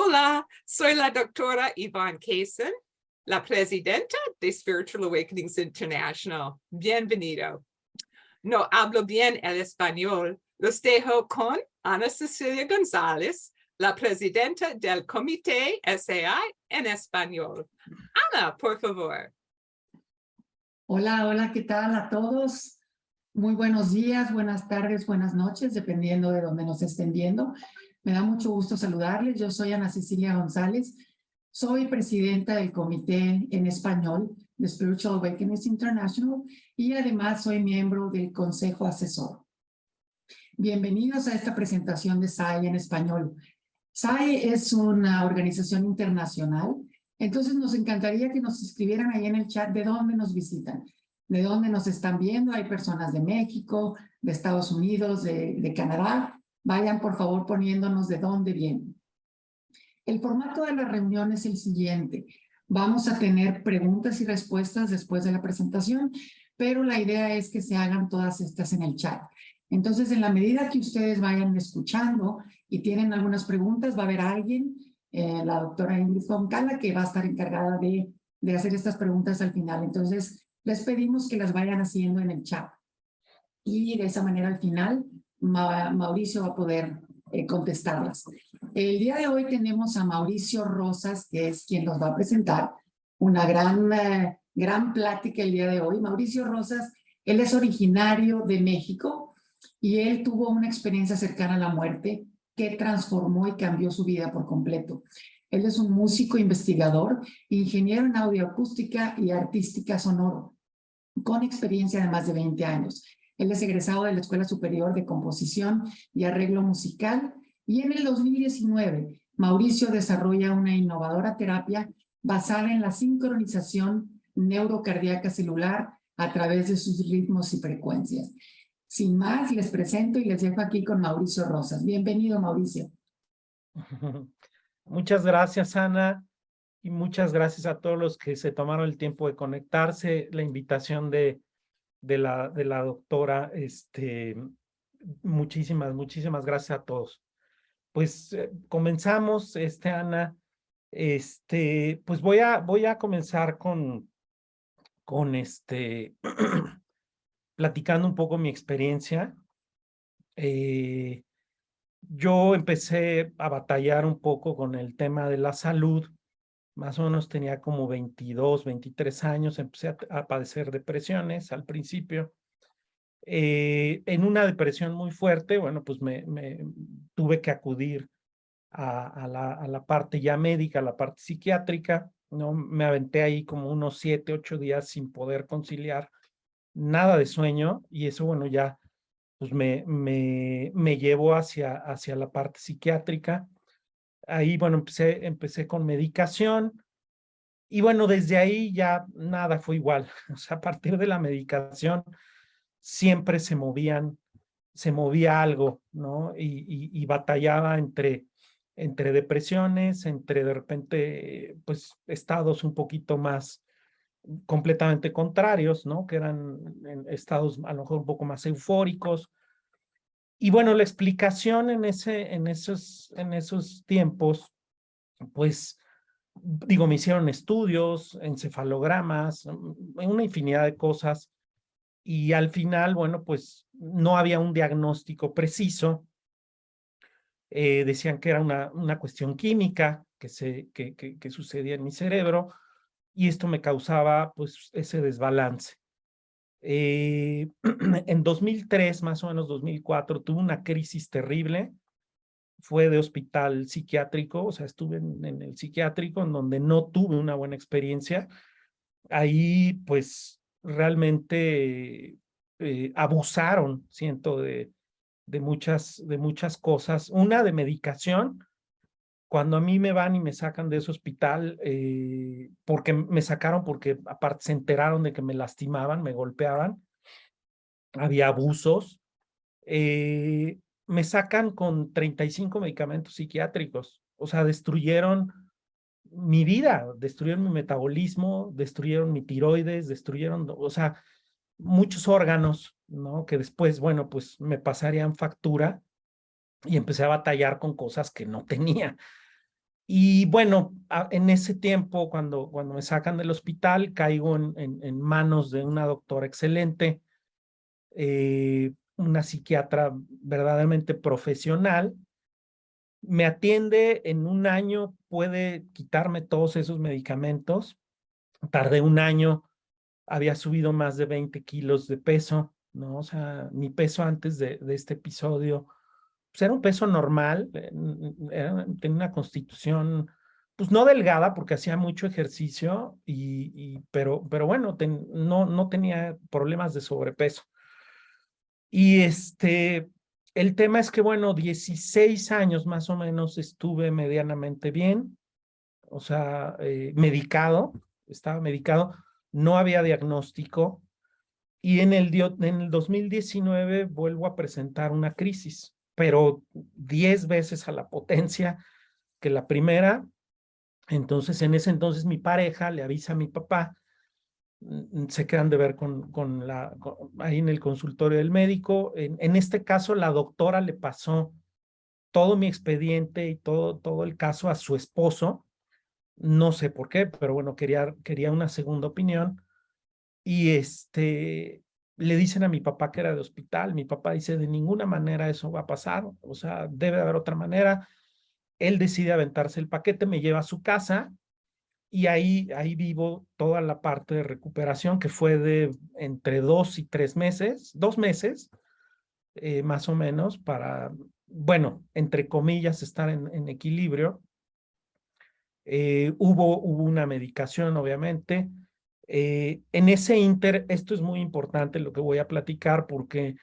Hola, soy la doctora Yvonne Kaysen, la presidenta de Spiritual Awakenings International. Bienvenido. No hablo bien el español. Los dejo con Ana Cecilia González, la presidenta del Comité SAI en español. Ana, por favor. Hola, hola, ¿qué tal a todos? Muy buenos días, buenas tardes, buenas noches, dependiendo de dónde nos estén viendo. Me da mucho gusto saludarles. Yo soy Ana Cecilia González. Soy presidenta del Comité en Español de Spiritual Awakenings International y además soy miembro del Consejo Asesor. Bienvenidos a esta presentación de SAI en español. SAI es una organización internacional, entonces nos encantaría que nos escribieran ahí en el chat de dónde nos visitan, de dónde nos están viendo. Hay personas de México, de Estados Unidos, de Canadá. Vayan por favor poniéndonos de dónde vienen. El formato de la reunión es el siguiente. Vamos a tener preguntas y respuestas después de la presentación, pero la idea es que se hagan todas estas en el chat. Entonces, en la medida que ustedes vayan escuchando y tienen algunas preguntas, va a haber alguien, la doctora Ingrid Foncala, que va a estar encargada de hacer estas preguntas al final. Entonces, les pedimos que las vayan haciendo en el chat. Y de esa manera, al final, Mauricio va a poder contestarlas. El día de hoy tenemos a Mauricio Rosas, que es quien nos va a presentar una gran plática el día de hoy. Mauricio Rosas, él es originario de México y él tuvo una experiencia cercana a la muerte que transformó y cambió su vida por completo. Él es un músico investigador, ingeniero en audioacústica y artística sonoro, con experiencia de más de 20 años. Él es egresado de la Escuela Superior de Composición y Arreglo Musical y en el 2019 Mauricio desarrolla una innovadora terapia basada en la sincronización neurocardíaca celular a través de sus ritmos y frecuencias. Sin más, les presento y les dejo aquí con Mauricio Rosas. Bienvenido, Mauricio. Muchas gracias, Ana, y muchas gracias a todos los que se tomaron el tiempo de conectarse. La invitación de la doctora, muchísimas gracias a todos. Pues comenzamos, Ana. Pues voy a comenzar con platicando un poco mi experiencia. Yo empecé a batallar un poco con el tema de la salud. Más o menos tenía como 22, 23 años. Empecé a padecer depresiones al principio. En una depresión muy fuerte, bueno, pues me tuve que acudir a la parte ya médica, a la parte psiquiátrica, ¿no? Me aventé ahí como unos 7, 8 días sin poder conciliar nada de sueño y eso, bueno, ya pues me llevó hacia la parte psiquiátrica. Ahí, bueno, empecé con medicación y bueno, desde ahí ya nada fue igual. O sea, a partir de la medicación siempre se movía algo, ¿no? Y batallaba entre depresiones, entre de repente, pues, estados un poquito más completamente contrarios, ¿no? Que eran estados a lo mejor un poco más eufóricos. Y bueno, la explicación en esos tiempos, pues, digo, me hicieron estudios, encefalogramas, una infinidad de cosas. Y al final, bueno, pues no había un diagnóstico preciso. Decían que era una cuestión química que sucedía en mi cerebro y esto me causaba pues ese desbalance. En 2003, más o menos 2004, tuve una crisis terrible. Fue de hospital psiquiátrico, o sea, estuve en el psiquiátrico en donde no tuve una buena experiencia. Ahí pues realmente abusaron, siento, de muchas cosas. Una de medicación, cuando a mí me van y me sacan de ese hospital, porque me sacaron porque aparte se enteraron de que me lastimaban, me golpeaban, había abusos, me sacan con 35 medicamentos psiquiátricos, o sea, destruyeron mi vida, destruyeron mi metabolismo, destruyeron mi tiroides, destruyeron, o sea, muchos órganos, ¿no? Que después, bueno, pues me pasarían factura y empecé a batallar con cosas que no tenía. Y bueno, en ese tiempo, cuando me sacan del hospital, caigo en manos de una doctora excelente, una psiquiatra verdaderamente profesional. Me atiende en un año, puede quitarme todos esos medicamentos. Tardé un año, había subido más de 20 kilos de peso, ¿no? O sea, mi peso antes de este episodio pues era un peso normal, tenía una constitución, pues no delgada porque hacía mucho ejercicio, pero bueno, no tenía problemas de sobrepeso. Y el tema es que, bueno, 16 años más o menos estuve medianamente bien, o sea, estaba medicado, no había diagnóstico, y en el 2019 vuelvo a presentar una crisis, pero 10 veces a la potencia que la primera. Entonces, en ese entonces mi pareja le avisa a mi papá, se quedan de ver ahí en el consultorio del médico. En este caso, la doctora le pasó todo mi expediente y todo el caso a su esposo. No sé por qué, pero bueno, quería una segunda opinión. Y le dicen a mi papá que era de hospital. Mi papá dice, de ninguna manera eso va a pasar. O sea, debe de haber otra manera. Él decide aventarse el paquete, me lleva a su casa y ahí vivo toda la parte de recuperación que fue de entre 2 y 3 meses, 2 meses, más o menos, para, bueno, entre comillas, estar en equilibrio. Hubo una medicación, obviamente. En ese inter, esto es muy importante lo que voy a platicar, porque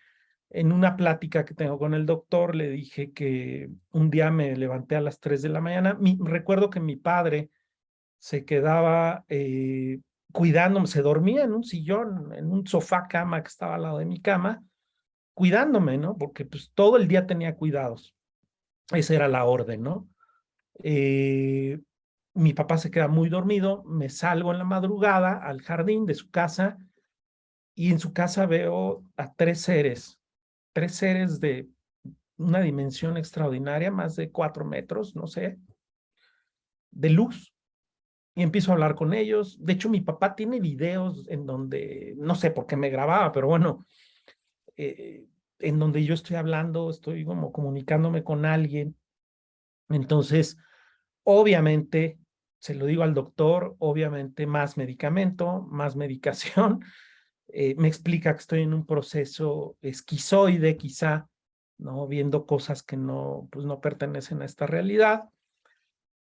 en una plática que tengo con el doctor le dije que un día me levanté a las 3 de la mañana. Recuerdo que mi padre se quedaba cuidándome, se dormía en un sillón, en un sofá cama que estaba al lado de mi cama, cuidándome, ¿no? Porque pues todo el día tenía cuidados. Esa era la orden, ¿no? Eh, Mi papá se queda muy dormido, me salgo en la madrugada al jardín de su casa y en su casa veo a tres seres de una dimensión extraordinaria, más de 4 metros, no sé, de luz. Y empiezo a hablar con ellos. De hecho, mi papá tiene videos en donde, no sé por qué me grababa, pero bueno, en donde yo estoy hablando, estoy como comunicándome con alguien. Entonces, obviamente, se lo digo al doctor, obviamente más medicamento, más medicación. Me explica que estoy en un proceso esquizoide, quizá, ¿no? Viendo cosas que no, pues no pertenecen a esta realidad.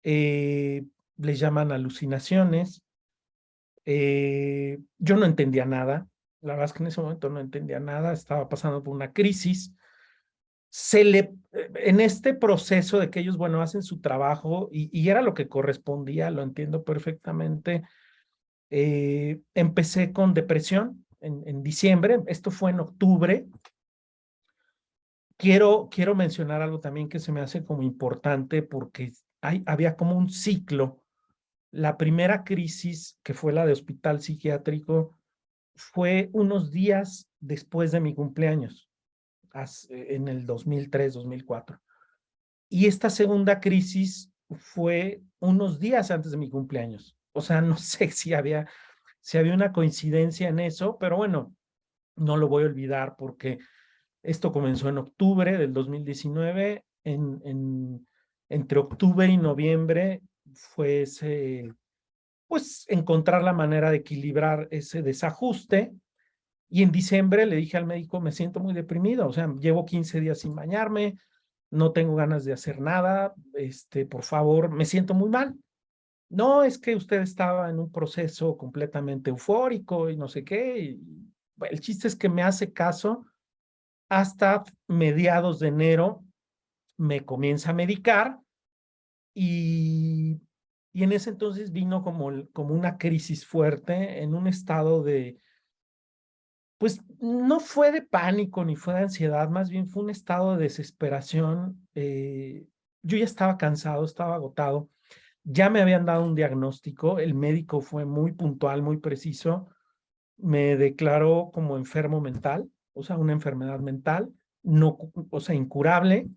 Les llaman alucinaciones. Yo no entendía nada. La verdad es que en ese momento no entendía nada. Estaba pasando por una crisis. En este proceso de que ellos, bueno, hacen su trabajo y era lo que correspondía, lo entiendo perfectamente. Empecé con depresión en diciembre. Esto fue en octubre. Quiero mencionar algo también que se me hace como importante porque había como un ciclo. La primera crisis, que fue la de hospital psiquiátrico, fue unos días después de mi cumpleaños, en el 2003, 2004. Y esta segunda crisis fue unos días antes de mi cumpleaños. O sea, no sé si había una coincidencia en eso, pero bueno, no lo voy a olvidar porque esto comenzó en octubre del 2019. Entre octubre y noviembre fue pues encontrar la manera de equilibrar ese desajuste. Y en diciembre le dije al médico, me siento muy deprimido, o sea, llevo 15 días sin bañarme, no tengo ganas de hacer nada, por favor, me siento muy mal. No, es que usted estaba en un proceso completamente eufórico y no sé qué. El chiste es que me hace caso. Hasta mediados de enero me comienza a medicar y, y en ese entonces vino como una crisis fuerte en un estado de, pues no fue de pánico ni fue de ansiedad, más bien fue un estado de desesperación. Yo ya estaba cansado, estaba agotado, ya me habían dado un diagnóstico, el médico fue muy puntual, muy preciso, me declaró como enfermo mental, o sea, una enfermedad mental, no, o sea, incurable.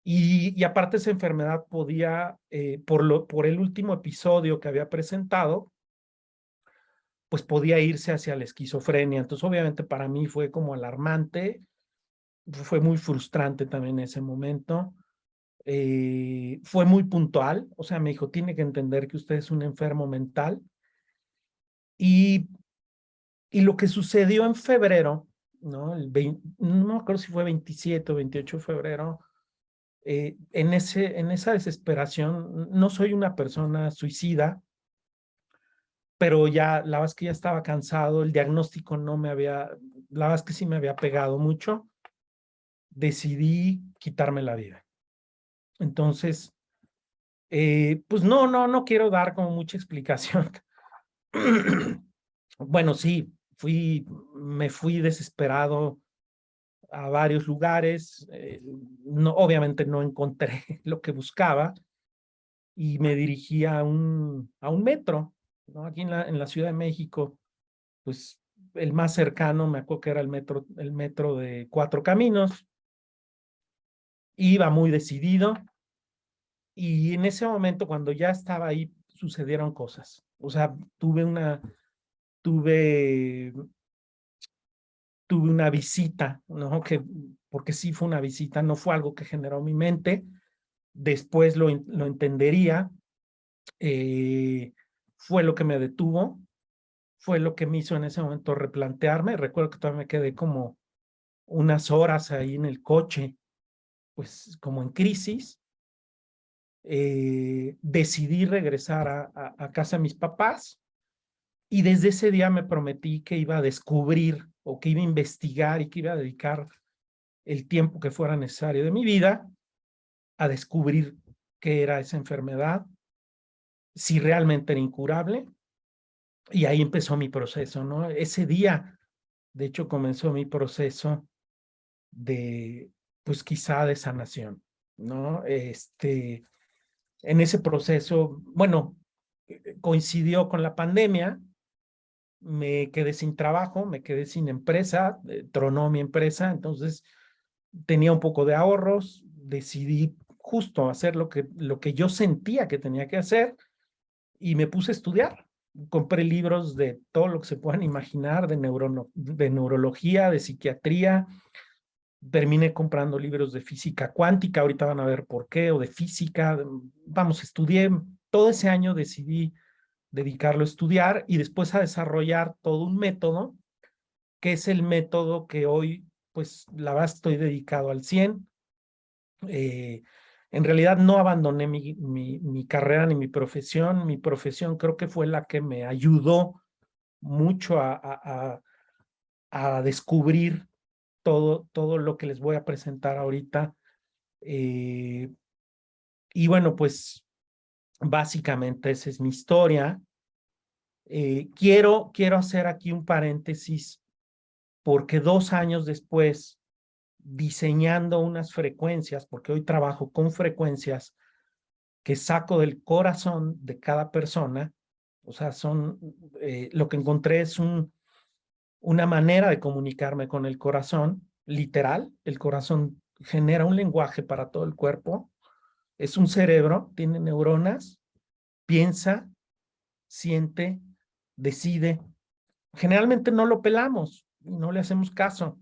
Y aparte esa enfermedad podía, por el último episodio que había presentado, pues podía irse hacia la esquizofrenia. Entonces, obviamente para mí fue como alarmante, fue muy frustrante también en ese momento. Fue muy puntual, o sea, me dijo, tiene que entender que usted es un enfermo mental. Y lo que sucedió en febrero, ¿no? No me acuerdo si fue 27 o 28 de febrero, en esa desesperación, no soy una persona suicida, pero ya, la verdad es que ya estaba cansado, el diagnóstico no me había, la verdad es que sí me había pegado mucho, decidí quitarme la vida. Entonces, pues no quiero dar como mucha explicación. Bueno, sí, me fui desesperado a varios lugares, no, obviamente no encontré lo que buscaba y me dirigí a un metro, ¿no? Aquí en la Ciudad de México, pues el más cercano, me acuerdo que era el metro de Cuatro Caminos. Iba muy decidido y en ese momento, cuando ya estaba ahí, sucedieron cosas. O sea, tuve una visita, ¿no? Porque sí fue una visita, no fue algo que generó mi mente. Después lo entendería. Fue lo que me detuvo, fue lo que me hizo en ese momento replantearme. Recuerdo que todavía me quedé como unas horas ahí en el coche, pues como en crisis. Decidí regresar a casa de mis papás y desde ese día me prometí que iba a descubrir o que iba a investigar y que iba a dedicar el tiempo que fuera necesario de mi vida a descubrir qué era esa enfermedad, si realmente era incurable. Y ahí empezó mi proceso, ¿no? Ese día, de hecho, comenzó mi proceso de, pues quizá de sanación, ¿no? En ese proceso, bueno, coincidió con la pandemia, me quedé sin trabajo, me quedé sin empresa, tronó mi empresa, entonces tenía un poco de ahorros, decidí justo hacer lo que yo sentía que tenía que hacer y me puse a estudiar. Compré libros de todo lo que se puedan imaginar, de neurología, de psiquiatría. Terminé comprando libros de física cuántica, ahorita van a ver por qué, o de física. Vamos, estudié, todo ese año decidí dedicarlo a estudiar y después a desarrollar todo un método, que es el método que hoy, pues la verdad estoy dedicado al 100. En realidad no abandoné mi carrera ni mi profesión. Mi profesión creo que fue la que me ayudó mucho a descubrir todo lo que les voy a presentar ahorita. Y bueno, pues básicamente esa es mi historia. Quiero hacer aquí un paréntesis porque 2 años después, diseñando unas frecuencias, porque hoy trabajo con frecuencias que saco del corazón de cada persona, o sea, lo que encontré es una manera de comunicarme con el corazón, literal. El corazón genera un lenguaje para todo el cuerpo, es un cerebro, tiene neuronas, piensa, siente, decide. Generalmente no lo pelamos y no le hacemos caso.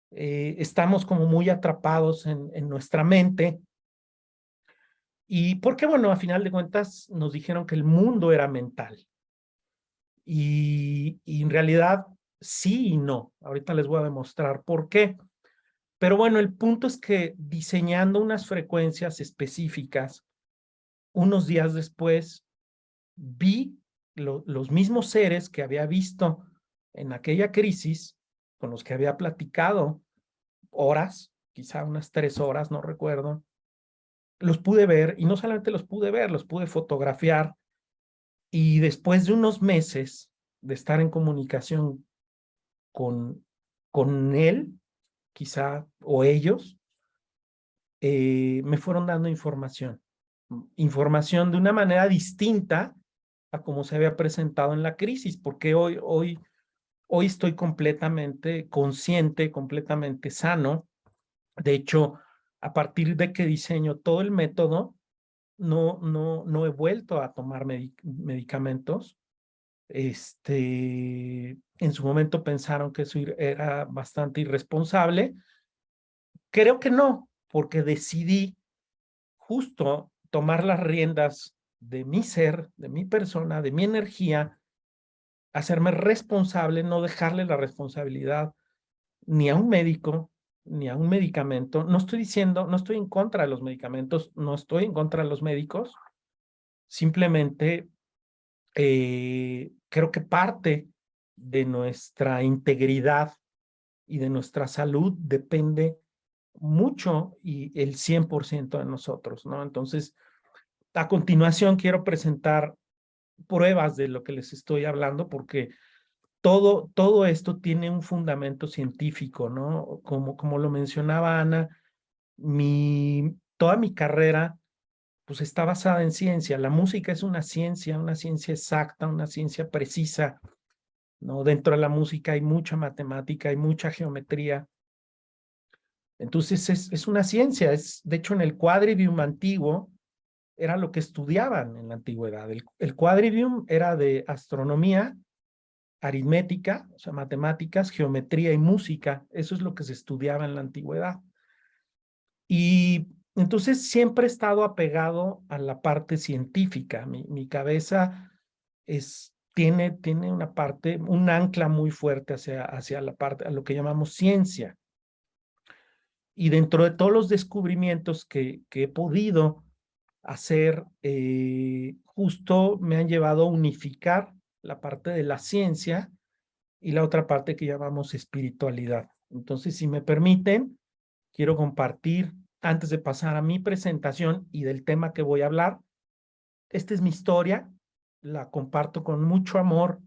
Estamos como muy atrapados en nuestra mente. Y porque, bueno, a final de cuentas nos dijeron que el mundo era mental. Y en realidad sí y no. Ahorita les voy a demostrar por qué. Pero bueno, el punto es que diseñando unas frecuencias específicas, unos días después vi los mismos seres que había visto en aquella crisis, con los que había platicado horas, quizá unas 3 horas, no recuerdo. Los pude ver y no solamente los pude ver, los pude fotografiar. Y después de unos meses de estar en comunicación con él, quizá, o ellos, me fueron dando información de una manera distinta a como se había presentado en la crisis, porque hoy estoy completamente consciente, completamente sano. De hecho, a partir de que diseño todo el método, no he vuelto a tomar medicamentos. En su momento pensaron que eso era bastante irresponsable. Creo que no, porque decidí justo tomar las riendas de mi ser, de mi persona, de mi energía, hacerme responsable, no dejarle la responsabilidad ni a un médico, ni a un medicamento. No estoy diciendo, no estoy en contra de los medicamentos, no estoy en contra de los médicos, simplemente creo que parte de nuestra integridad y de nuestra salud depende mucho y el 100% de nosotros, ¿no? Entonces, a continuación quiero presentar pruebas de lo que les estoy hablando porque todo esto tiene un fundamento científico, ¿no? Como lo mencionaba Ana, toda mi carrera pues está basada en ciencia. La música es una ciencia exacta, una ciencia precisa, ¿no? Dentro de la música hay mucha matemática, hay mucha geometría. Entonces es una ciencia. De hecho, en el quadrivium antiguo era lo que estudiaban en la antigüedad. El quadrivium era de astronomía, aritmética, o sea, matemáticas, geometría y música. Eso es lo que se estudiaba en la antigüedad. Y entonces siempre he estado apegado a la parte científica. Mi cabeza tiene una parte, un ancla muy fuerte hacia la parte, a lo que llamamos ciencia. Y dentro de todos los descubrimientos que he podido hacer, justo me han llevado a unificar la parte de la ciencia y la otra parte que llamamos espiritualidad. Entonces, si me permiten, quiero compartir, antes de pasar a mi presentación y del tema que voy a hablar, esta es mi historia, la comparto con mucho amor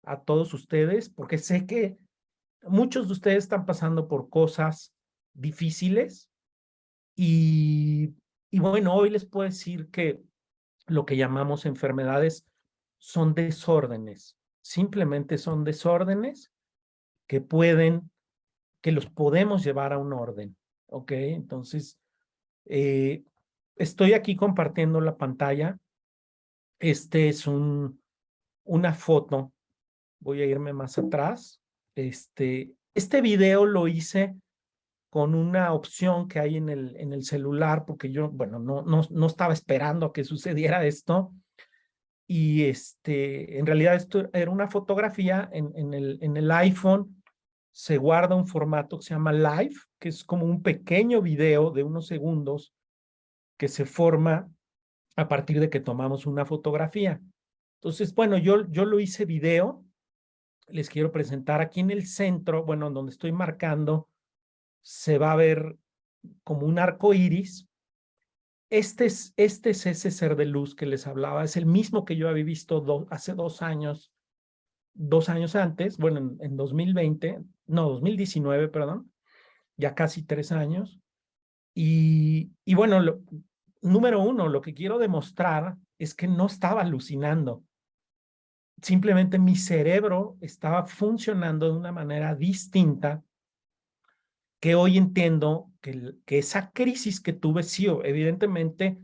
a todos ustedes, porque sé que muchos de ustedes están pasando por cosas difíciles y bueno, hoy les puedo decir que lo que llamamos enfermedades son desórdenes, simplemente son desórdenes que los podemos llevar a un orden, ¿ok? Entonces, estoy aquí compartiendo la pantalla. Este es una foto. Voy a irme más atrás. Este video lo hice con una opción que hay en el celular, porque yo, bueno, no estaba esperando a que sucediera esto. Y en realidad esto era una fotografía en el iPhone. Se guarda un formato que se llama Live, que es como un pequeño video de unos segundos que se forma a partir de que tomamos una fotografía. Entonces, bueno, yo lo hice video. Les quiero presentar aquí en el centro, bueno, donde estoy marcando, se va a ver como un arco iris. Este es ese ser de luz que les hablaba, es el mismo que yo había visto hace 2 años, 2 años antes, bueno, en 2019, perdón, ya casi 3 años. Y bueno, número uno, lo que quiero demostrar es que no estaba alucinando. Simplemente mi cerebro estaba funcionando de una manera distinta, que hoy entiendo que esa crisis que tuve, sí, evidentemente,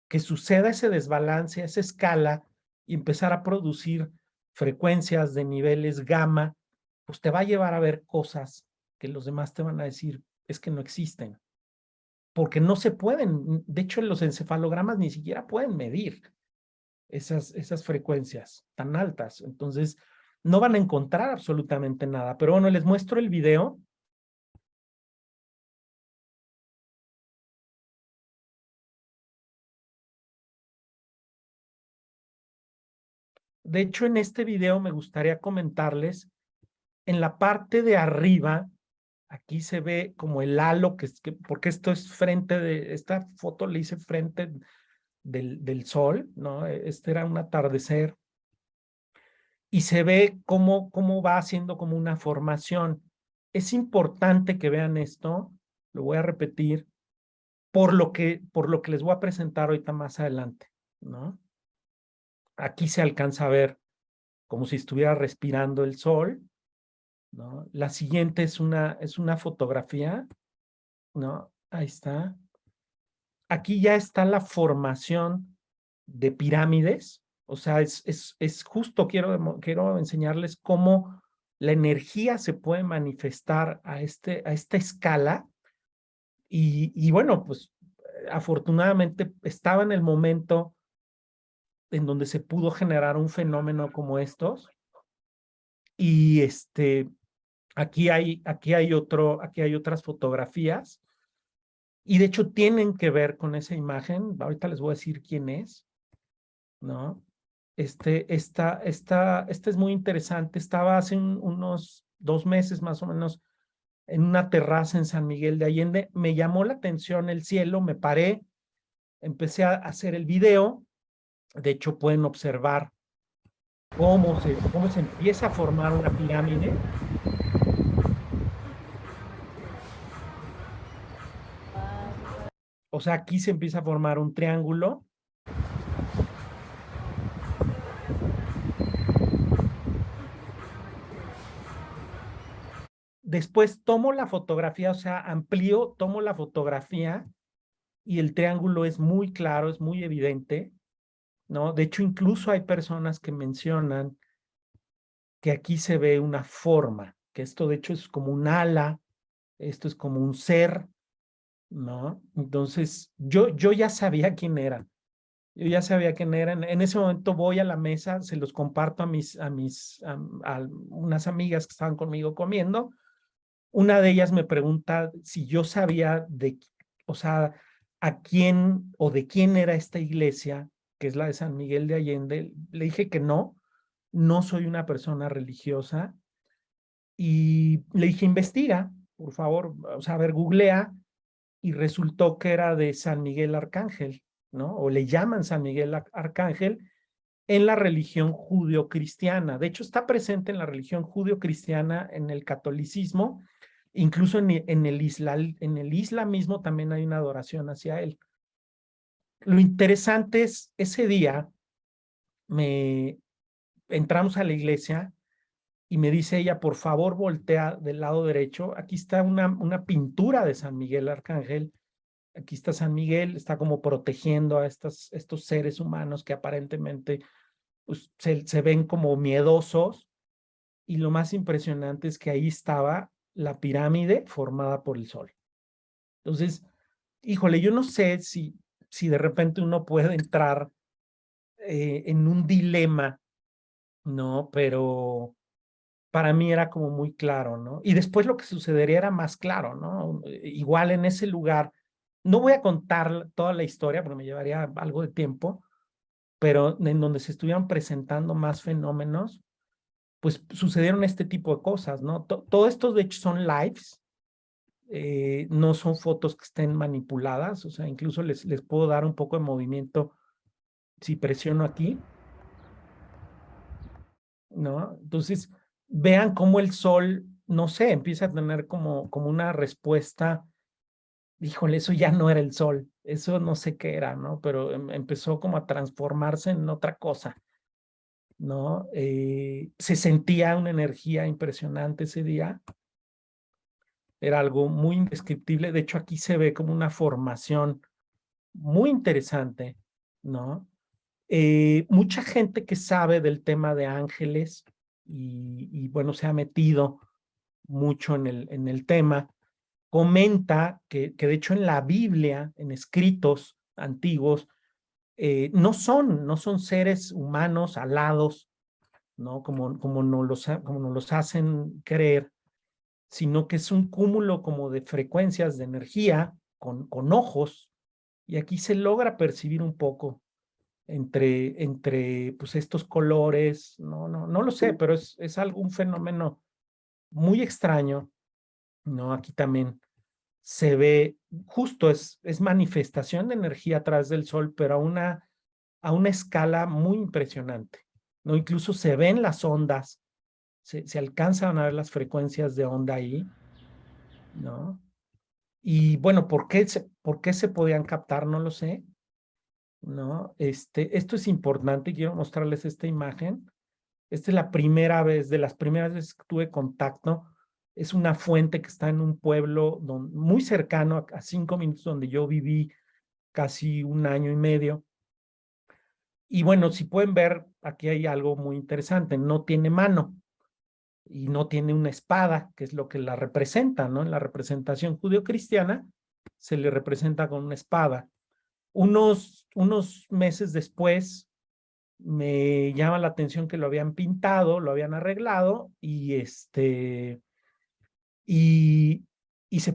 que suceda ese desbalance, esa escala, y empezar a producir frecuencias de niveles gamma, pues te va a llevar a ver cosas que los demás te van a decir es que no existen, porque no se pueden. De hecho, los encefalogramas ni siquiera pueden medir esas frecuencias tan altas. Entonces, no van a encontrar absolutamente nada. Pero bueno, les muestro el video. De hecho, en este video me gustaría comentarles, en la parte de arriba, aquí se ve como el halo, porque esto es esta foto le hice frente del sol, ¿no? Este era un atardecer. Y se ve cómo va haciendo como una formación. Es importante que vean esto, lo voy a repetir, por lo que les voy a presentar ahorita más adelante, ¿no? Aquí se alcanza a ver como si estuviera respirando el sol, ¿no? La siguiente es una fotografía, ¿no? Ahí está. Aquí ya está la formación de pirámides. O sea, es justo, quiero enseñarles cómo la energía se puede manifestar a esta escala. Y bueno, pues afortunadamente estaba en el momento en donde se pudo generar un fenómeno como estos. Y aquí hay otras fotografías. Y de hecho tienen que ver con esa imagen. Ahorita les voy a decir quién es, ¿no? Esta es muy interesante. Estaba hace unos 2 meses más o menos en una terraza en San Miguel de Allende. Me llamó la atención el cielo, me paré, empecé a hacer el video. De hecho, pueden observar cómo se empieza a formar una pirámide. O sea, aquí se empieza a formar un triángulo. Después tomo la fotografía, o sea, amplío, tomo la fotografía y el triángulo es muy claro, es muy evidente, ¿no? De hecho, incluso hay personas que mencionan que aquí se ve una forma, que esto de hecho es como un ala, esto es como un ser, ¿no? Entonces, yo ya sabía quién era. Yo ya sabía quién era. En ese momento voy a la mesa, se los comparto a unas amigas que estaban conmigo comiendo. Una de ellas me pregunta si yo sabía o sea, a quién o de quién era esta iglesia, que es la de San Miguel de Allende. Le dije que no soy una persona religiosa. Y le dije, investiga, por favor, o sea, a ver, googlea, y resultó que era de San Miguel Arcángel, ¿no? O le llaman San Miguel Arcángel en la religión judio-cristiana. De hecho, está presente en la religión judio-cristiana, en el catolicismo, incluso en el islamismo también hay una adoración hacia él. Lo interesante es, ese día entramos a la iglesia y me dice ella, por favor, voltea del lado derecho. Aquí está una pintura de San Miguel Arcángel. Aquí está San Miguel, está como protegiendo a estos seres humanos que aparentemente pues, se ven como miedosos. Y lo más impresionante es que ahí estaba la pirámide formada por el sol. Entonces, híjole, yo no sé si de repente uno puede entrar en un dilema, ¿no? Pero para mí era como muy claro, ¿no? Y después lo que sucedería era más claro, ¿no? Igual en ese lugar, no voy a contar toda la historia porque me llevaría algo de tiempo, pero en donde se estuvieran presentando más fenómenos, pues sucedieron este tipo de cosas, ¿no? Todo esto de hecho son lives, no son fotos que estén manipuladas, o sea, incluso les puedo dar un poco de movimiento si presiono aquí, ¿no? Entonces, vean cómo el sol, no sé, empieza a tener como una respuesta. Híjole, eso ya no era el sol, eso no sé qué era, ¿no? Pero empezó como a transformarse en otra cosa, ¿no? Se sentía una energía impresionante ese día, era algo muy indescriptible. De hecho, aquí se ve como una formación muy interesante, ¿no? Mucha gente que sabe del tema de ángeles y bueno, se ha metido mucho en el tema, comenta que de hecho en la Biblia, en escritos antiguos, no son seres humanos alados, ¿no? Como nos los hacen creer, sino que es un cúmulo como de frecuencias de energía con ojos, y aquí se logra percibir un poco entre pues estos colores, no lo sé, pero es un fenómeno muy extraño, ¿no? Aquí también se ve, justo es manifestación de energía a través del sol, pero a una escala muy impresionante, ¿no? Incluso se ven las ondas, se alcanzan a ver las frecuencias de onda ahí, ¿no? Y bueno, ¿por qué se podían captar? No lo sé, ¿no? Esto es importante y quiero mostrarles esta imagen. Esta es la primera vez, de las primeras veces que tuve contacto Es una fuente que está en un pueblo muy cercano a 5 minutos donde yo viví casi 1 año y medio. Y bueno, si pueden ver, aquí hay algo muy interesante. No tiene mano y no tiene una espada, que es lo que la representa, ¿no? En la representación judeocristiana se le representa con una espada. Unos meses después me llama la atención que lo habían pintado, lo habían arreglado y se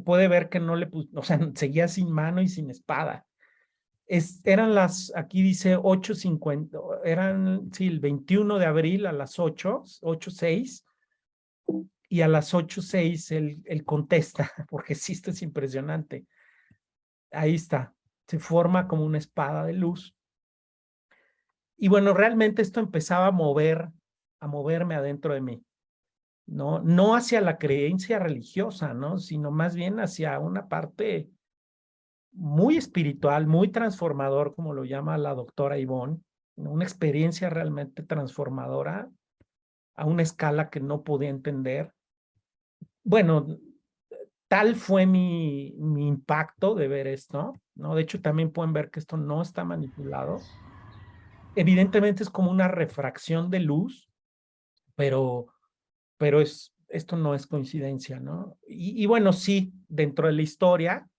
puede ver que no le o sea, seguía sin mano y sin espada. Eran aquí dice 8:50, eran, sí, el 21 de abril a las 8:06, y a las 8:06 él contesta, porque sí, esto es impresionante. Ahí está, se forma como una espada de luz. Y bueno, realmente esto empezaba a moverme adentro de mí, ¿no? No hacia la creencia religiosa, ¿no? Sino más bien hacia una parte muy espiritual, muy transformador, como lo llama la doctora Ivonne, ¿no? Una experiencia realmente transformadora a una escala que no podía entender. Bueno, tal fue mi impacto de ver esto, ¿no? De hecho, también pueden ver que esto no está manipulado. Evidentemente es como una refracción de luz, pero esto no es coincidencia, ¿no? Y bueno, sí, dentro de la historia,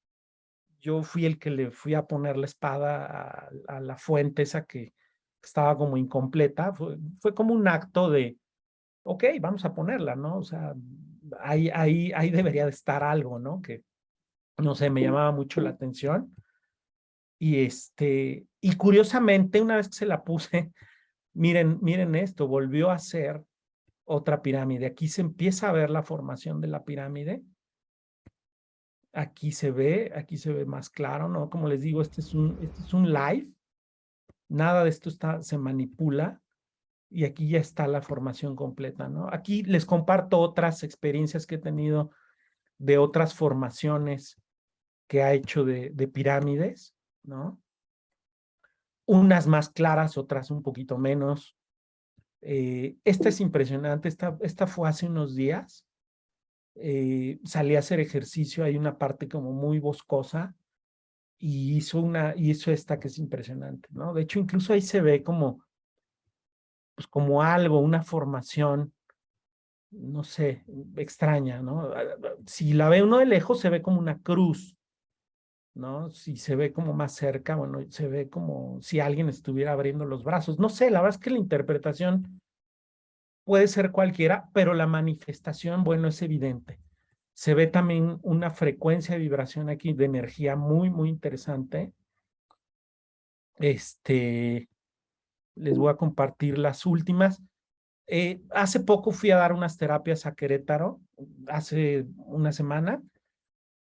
yo fui el que le fui a poner la espada a la fuente esa que estaba como incompleta. Fue como un acto de, ok, vamos a ponerla, ¿no? O sea, ahí debería de estar algo, ¿no? Que, no sé, me llamaba mucho la atención. Y curiosamente, una vez que se la puse, miren esto, volvió a ser otra pirámide. Aquí se empieza a ver la formación de la pirámide. Aquí se ve más claro, ¿no? Como les digo, este es un live. Nada de esto se manipula. Y aquí ya está la formación completa, ¿no? Aquí les comparto otras experiencias que he tenido de otras formaciones que ha hecho de pirámides, ¿no? Unas más claras, otras un poquito menos. Esta es impresionante, esta fue hace unos días. Salí a hacer ejercicio, hay una parte como muy boscosa y hizo esta que es impresionante, ¿no? De hecho, incluso ahí se ve pues como algo, una formación, no sé, extraña, ¿no? Si la ve uno de lejos, se ve como una cruz, ¿no? Si se ve como más cerca, bueno, se ve como si alguien estuviera abriendo los brazos. No sé, la verdad es que la interpretación puede ser cualquiera, pero la manifestación, bueno, es evidente. Se ve también una frecuencia de vibración aquí de energía muy, muy interesante. Les voy a compartir las últimas. Hace poco fui a dar unas terapias a Querétaro, hace una semana,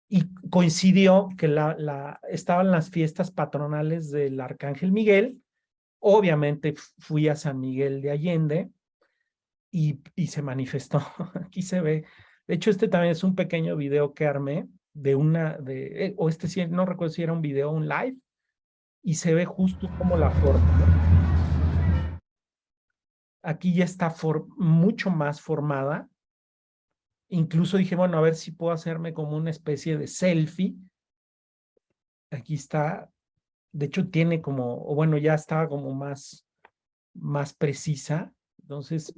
y coincidió que estaban las fiestas patronales del Arcángel Miguel. Obviamente fui a San Miguel de Allende y se manifestó. Aquí se ve. De hecho, este también es un pequeño video que armé o sí, no recuerdo si era un video, un live, y se ve justo como la forma, ¿no? Aquí ya está mucho más formada. Incluso dije, bueno, a ver si puedo hacerme como una especie de selfie. Aquí está, de hecho tiene o bueno, ya estaba como más precisa. Entonces,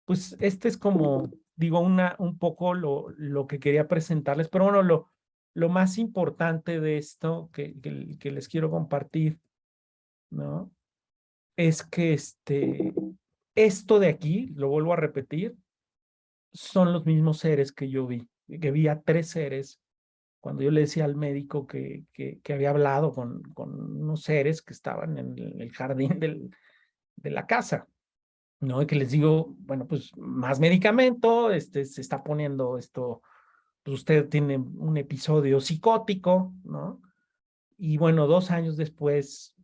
pues este es como, digo, un poco lo que quería presentarles, pero bueno, lo más importante de esto que les quiero compartir, ¿no? Es que esto de aquí, lo vuelvo a repetir, son los mismos seres que yo que vi a 3 seres cuando yo le decía al médico que había hablado con unos seres que estaban en el jardín de la casa, ¿no? Y que les digo, bueno, pues más medicamento, se está poniendo esto, pues usted tiene un episodio psicótico, ¿no? Y bueno, 2 años después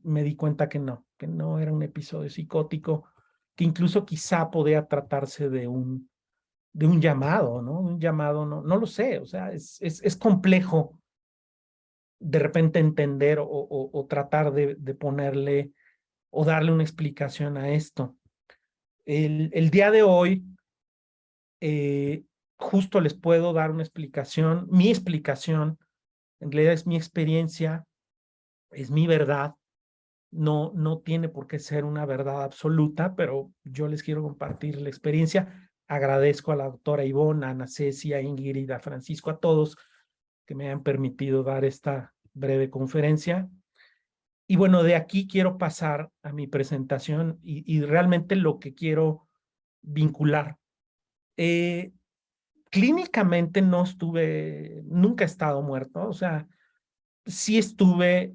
me di cuenta que no era un episodio psicótico, que incluso quizá podía tratarse de un llamado, ¿no? Un llamado, no lo sé, o sea, es complejo de repente entender o tratar de ponerle o darle una explicación a esto. El día de hoy, justo les puedo dar una explicación, mi explicación, en realidad es mi experiencia, es mi verdad, no tiene por qué ser una verdad absoluta, pero yo les quiero compartir la experiencia. Agradezco a la doctora Ivonne, a Ana Ceci, a Ingrid, a Francisco, a todos que me han permitido dar esta breve conferencia. Y bueno, de aquí quiero pasar a mi presentación y realmente lo que quiero vincular. Clínicamente no estuve, nunca he estado muerto, o sea, sí estuve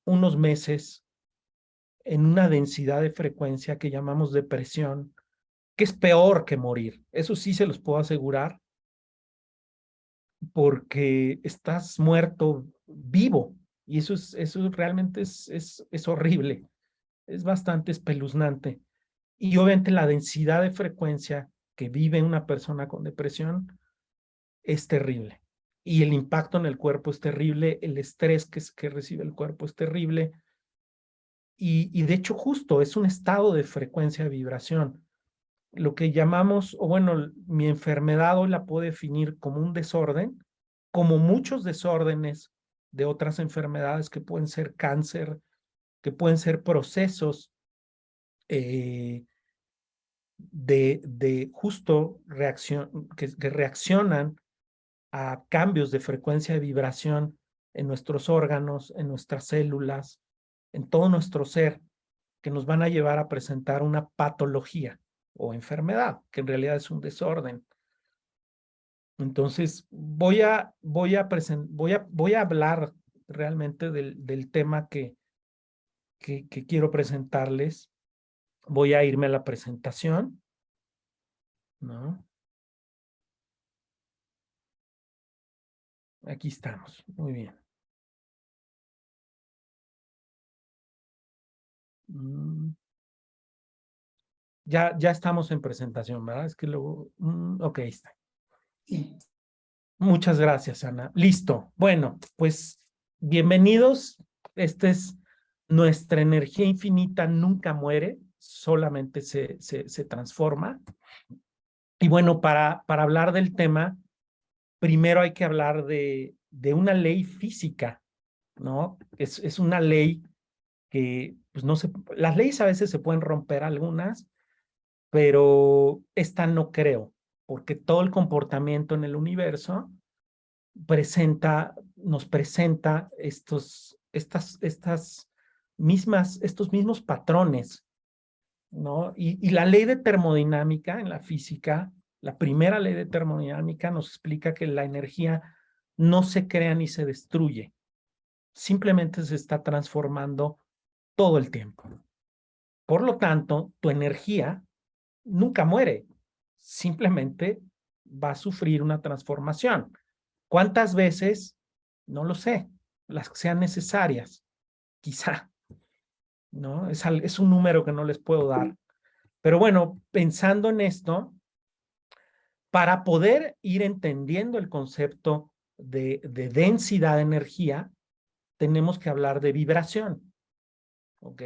unos meses en una densidad de frecuencia que llamamos depresión, que es peor que morir. Eso sí se los puedo asegurar, porque estás muerto vivo y eso realmente es horrible, es bastante espeluznante. Y obviamente la densidad de frecuencia que vive una persona con depresión es terrible. Y el impacto en el cuerpo es terrible, el estrés que recibe el cuerpo es terrible. Y de hecho justo es un estado de frecuencia de vibración. Lo que llamamos, o bueno, mi enfermedad hoy la puedo definir como un desorden, como muchos desórdenes de otras enfermedades que pueden ser cáncer, que pueden ser procesos de justo reacción, que reaccionan a cambios de frecuencia de vibración en nuestros órganos, en nuestras células, en todo nuestro ser, que nos van a llevar a presentar una patología o enfermedad, que en realidad es un desorden. Entonces, voy a hablar realmente del tema que quiero presentarles. Voy a irme a la presentación, ¿no? Aquí estamos, muy bien. Ya estamos en presentación, ¿verdad? Es que luego, ok, está. Sí. Muchas gracias, Ana. Listo. Bueno, pues bienvenidos. Esta es nuestra energía infinita, nunca muere, solamente se transforma. Y bueno, para hablar del tema, primero hay que hablar de una ley física, ¿no? Es una ley que, pues no se, las leyes a veces se pueden romper algunas, pero esta no creo, porque todo el comportamiento en el universo nos presenta estos mismos patrones, ¿no? Y la ley de termodinámica en la física, la primera ley de termodinámica nos explica que la energía no se crea ni se destruye, simplemente se está transformando todo el tiempo. Por lo tanto, tu energía nunca muere, simplemente va a sufrir una transformación. ¿Cuántas veces? No lo sé, las que sean necesarias, quizá, ¿no? Es un número que no les puedo dar. Pero bueno, pensando en esto, para poder ir entendiendo el concepto de densidad de energía, tenemos que hablar de vibración, ¿ok?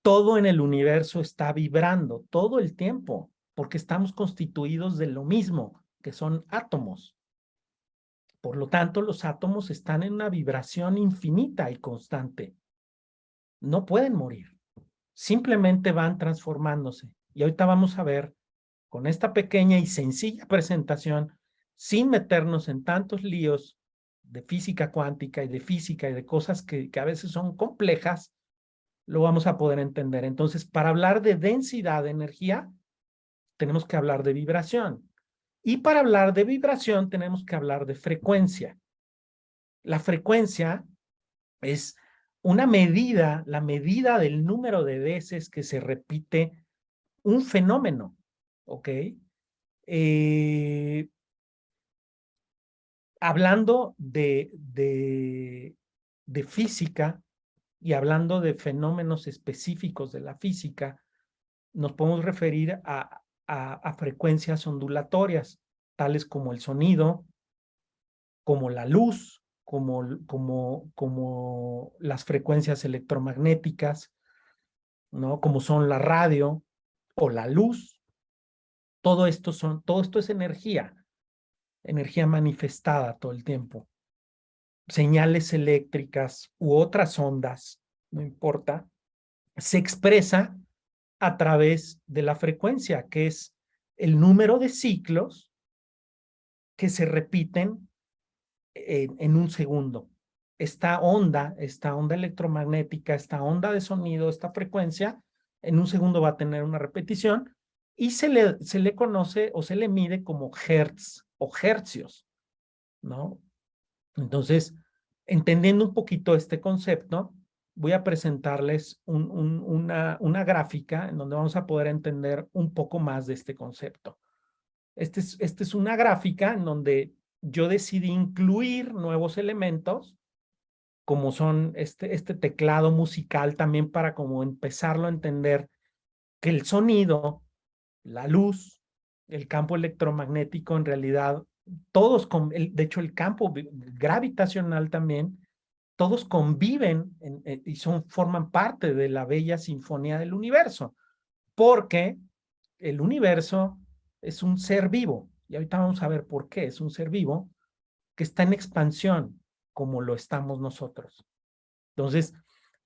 Todo en el universo está vibrando todo el tiempo, porque estamos constituidos de lo mismo, que son átomos. Por lo tanto, los átomos están en una vibración infinita y constante. No pueden morir. Simplemente van transformándose. Y ahorita vamos a ver, con esta pequeña y sencilla presentación, sin meternos en tantos líos de física cuántica y de física y de cosas que a veces son complejas, lo vamos a poder entender. Entonces, para hablar de densidad de energía, tenemos que hablar de vibración. Y para hablar de vibración, tenemos que hablar de frecuencia. La frecuencia es una medida, la medida del número de veces que se repite un fenómeno, ¿ok? Hablando de física y hablando de fenómenos específicos de la física, nos podemos referir a frecuencias ondulatorias, tales como el sonido, como la luz, como las frecuencias electromagnéticas, ¿no? Como son la radio o la luz. Todo esto es energía manifestada todo el tiempo. Señales eléctricas u otras ondas, no importa, se expresa a través de la frecuencia, que es el número de ciclos que se repiten en un segundo. Esta onda electromagnética, esta onda de sonido, esta frecuencia, en un segundo va a tener una repetición y se le conoce o se le mide como hertz o hercios, ¿no? Entonces, entendiendo un poquito este concepto, voy a presentarles una gráfica en donde vamos a poder entender un poco más de este concepto. Esta es una gráfica en donde yo decidí incluir nuevos elementos, como son este teclado musical, también para como empezarlo a entender que el sonido, la luz, el campo electromagnético, en realidad, todos, de hecho el campo gravitacional también, todos conviven y forman parte de la bella sinfonía del universo, porque el universo es un ser vivo, y ahorita vamos a ver por qué es un ser vivo, que está en expansión, como lo estamos nosotros. Entonces,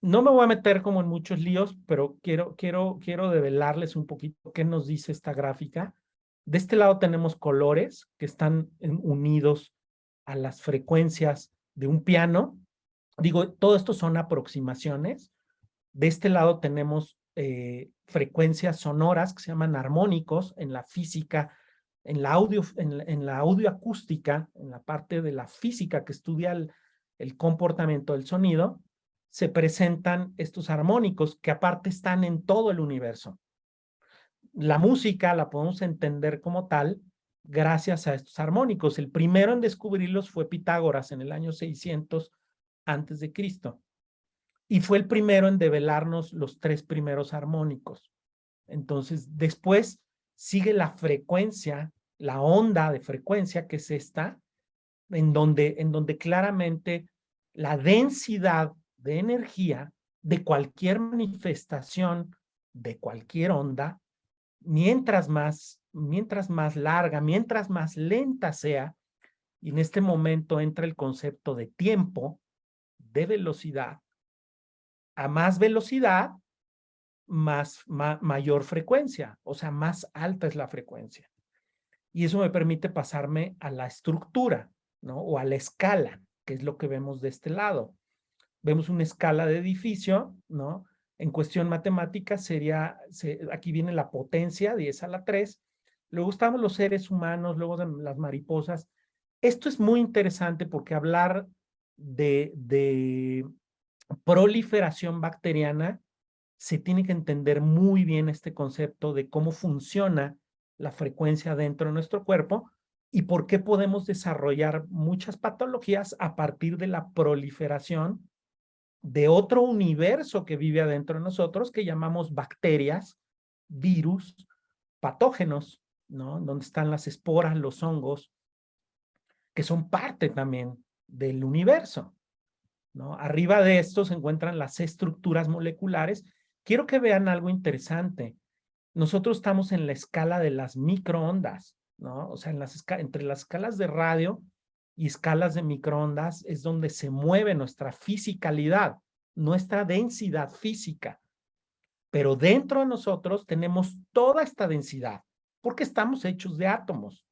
no me voy a meter como en muchos líos, pero quiero develarles un poquito qué nos dice esta gráfica. De este lado tenemos colores que están unidos a las frecuencias de un piano. Digo, todo esto son aproximaciones. De este lado tenemos frecuencias sonoras que se llaman armónicos en la física, en la audioacústica, en la parte de la física que estudia el comportamiento del sonido, se presentan estos armónicos que aparte están en todo el universo. La música la podemos entender como tal gracias a estos armónicos. El primero en descubrirlos fue Pitágoras en el año 600 antes de Cristo. Y fue el primero en develarnos los 3 primeros armónicos. Entonces, después sigue la frecuencia, la onda de frecuencia, que es esta, en donde claramente la densidad de energía de cualquier manifestación, de cualquier onda, mientras más larga, mientras más lenta sea, y en este momento entra el concepto de tiempo, de velocidad, a más velocidad, mayor frecuencia, o sea, más alta es la frecuencia. Y eso me permite pasarme a la estructura, ¿no? O a la escala, que es lo que vemos de este lado. Vemos una escala de edificio, ¿no? En cuestión matemática sería, aquí viene la potencia, 10 a la 3. Luego estamos los seres humanos, luego las mariposas. Esto es muy interesante porque hablar de proliferación bacteriana, se tiene que entender muy bien este concepto de cómo funciona la frecuencia dentro de nuestro cuerpo y por qué podemos desarrollar muchas patologías a partir de la proliferación de otro universo que vive adentro de nosotros, que llamamos bacterias, virus, patógenos, ¿no? Donde están las esporas, los hongos, que son parte también del universo, ¿no? Arriba de esto se encuentran las estructuras moleculares. Quiero que vean algo interesante. Nosotros estamos en la escala de las microondas, ¿no? O sea, entre las escalas de radio y escalas de microondas es donde se mueve nuestra fisicalidad, nuestra densidad física. Pero dentro de nosotros tenemos toda esta densidad, porque estamos hechos de átomos,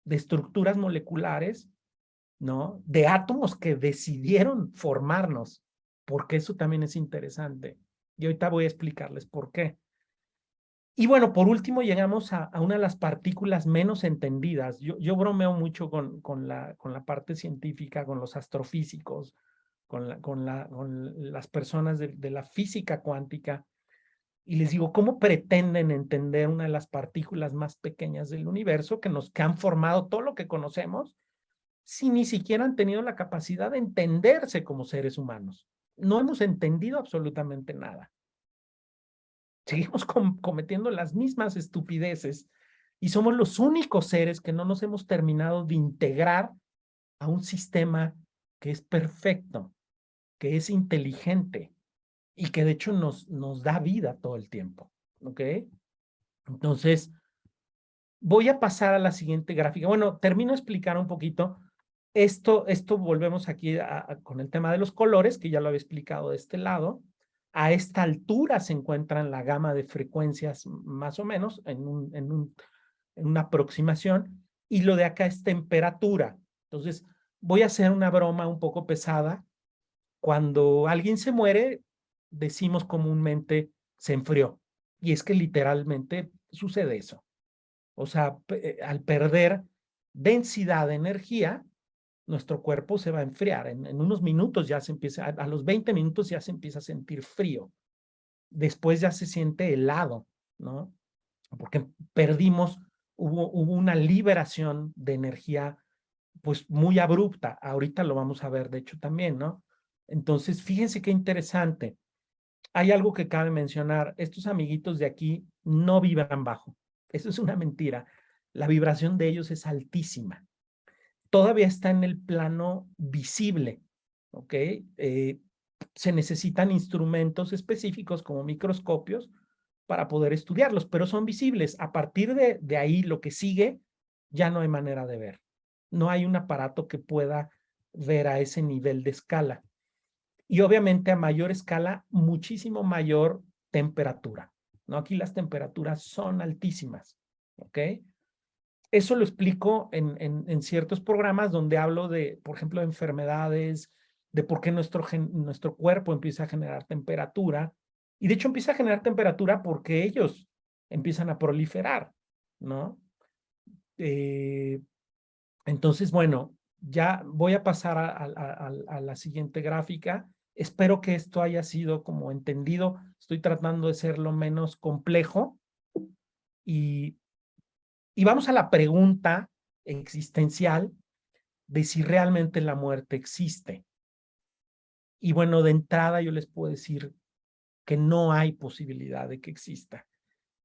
de estructuras moleculares, ¿no? De átomos que decidieron formarnos, porque eso también es interesante. Y ahorita voy a explicarles por qué. Y bueno, por último llegamos a una de las partículas menos entendidas. Yo bromeo mucho con la parte científica, con los astrofísicos, con las personas de la física cuántica, y les digo, ¿cómo pretenden entender una de las partículas más pequeñas del universo que han formado todo lo que conocemos, si ni siquiera han tenido la capacidad de entenderse como seres humanos? No hemos entendido absolutamente nada. Seguimos cometiendo las mismas estupideces y somos los únicos seres que no nos hemos terminado de integrar a un sistema que es perfecto, que es inteligente y que de hecho nos da vida todo el tiempo, ¿ok? Entonces, Voy a pasar a la siguiente gráfica. Bueno, termino de explicar un poquito. Esto volvemos aquí con el tema de los colores, que ya lo había explicado de este lado. A esta altura se encuentra la gama de frecuencias más o menos en una aproximación. Y lo de acá es temperatura. Entonces, voy a hacer una broma un poco pesada. Cuando alguien se muere, decimos comúnmente se enfrió. Y es que literalmente sucede eso. O sea, al perder densidad de energía, nuestro cuerpo se va a enfriar. En unos minutos ya se empieza, a los 20 minutos ya se empieza a sentir frío. Después ya se siente helado, ¿no? Porque perdimos, hubo una liberación de energía pues muy abrupta. Ahorita lo vamos a ver, de hecho, también, ¿no? Entonces, fíjense qué interesante. Hay algo que cabe mencionar. Estos amiguitos de aquí no vibran bajo. Eso es una mentira. La vibración de ellos es altísima. Todavía está en el plano visible, ¿ok? Se necesitan instrumentos específicos como microscopios para poder estudiarlos, pero son visibles. A partir de ahí, lo que sigue, ya no hay manera de ver. No hay un aparato que pueda ver a ese nivel de escala. Y obviamente a mayor escala, muchísimo mayor temperatura, ¿no? Aquí las temperaturas son altísimas, ¿ok? Eso lo explico en ciertos programas donde hablo de, por ejemplo, de enfermedades, de por qué nuestro cuerpo empieza a generar temperatura. Y de hecho empieza a generar temperatura porque ellos empiezan a proliferar, ¿no? Entonces, bueno, ya voy a pasar a la siguiente gráfica. Espero que esto haya sido como entendido. Estoy tratando de ser lo menos complejo. Y vamos a la pregunta existencial de si realmente la muerte existe. Y bueno, de entrada yo les puedo decir que no hay posibilidad de que exista.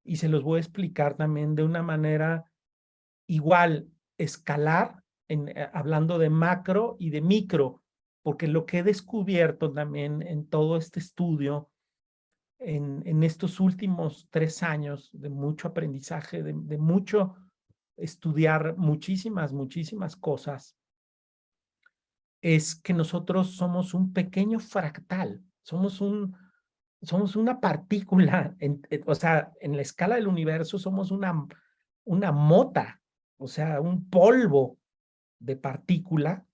Y se los voy a explicar también de una manera igual, escalar, hablando de macro y de micro, porque lo que he descubierto también en todo este estudio, en estos últimos 3 años de mucho aprendizaje, de mucho estudiar muchísimas cosas, es que nosotros somos un pequeño fractal, somos una partícula, o sea, en la escala del universo somos una mota, o sea, un polvo de partícula,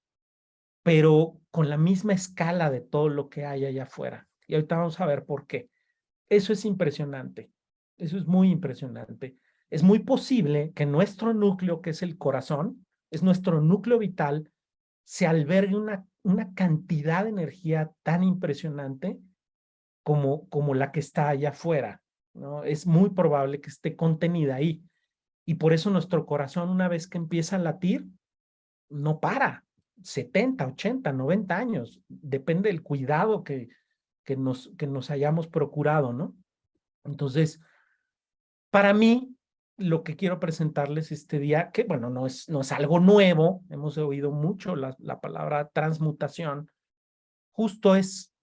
pero con la misma escala de todo lo que hay allá afuera. Y ahorita vamos a ver por qué. Eso es impresionante, eso es muy impresionante. Es muy posible que nuestro núcleo, que es el corazón, es nuestro núcleo vital, se albergue una cantidad de energía tan impresionante como la que está allá afuera, ¿no? Es muy probable que esté contenida ahí. Y por eso nuestro corazón, una vez que empieza a latir, no para. 70, 80, 90 años. Depende del cuidado que nos hayamos procurado, ¿no? Entonces, para mí, lo que quiero presentarles este día, que bueno, no es algo nuevo, hemos oído mucho la palabra transmutación, justo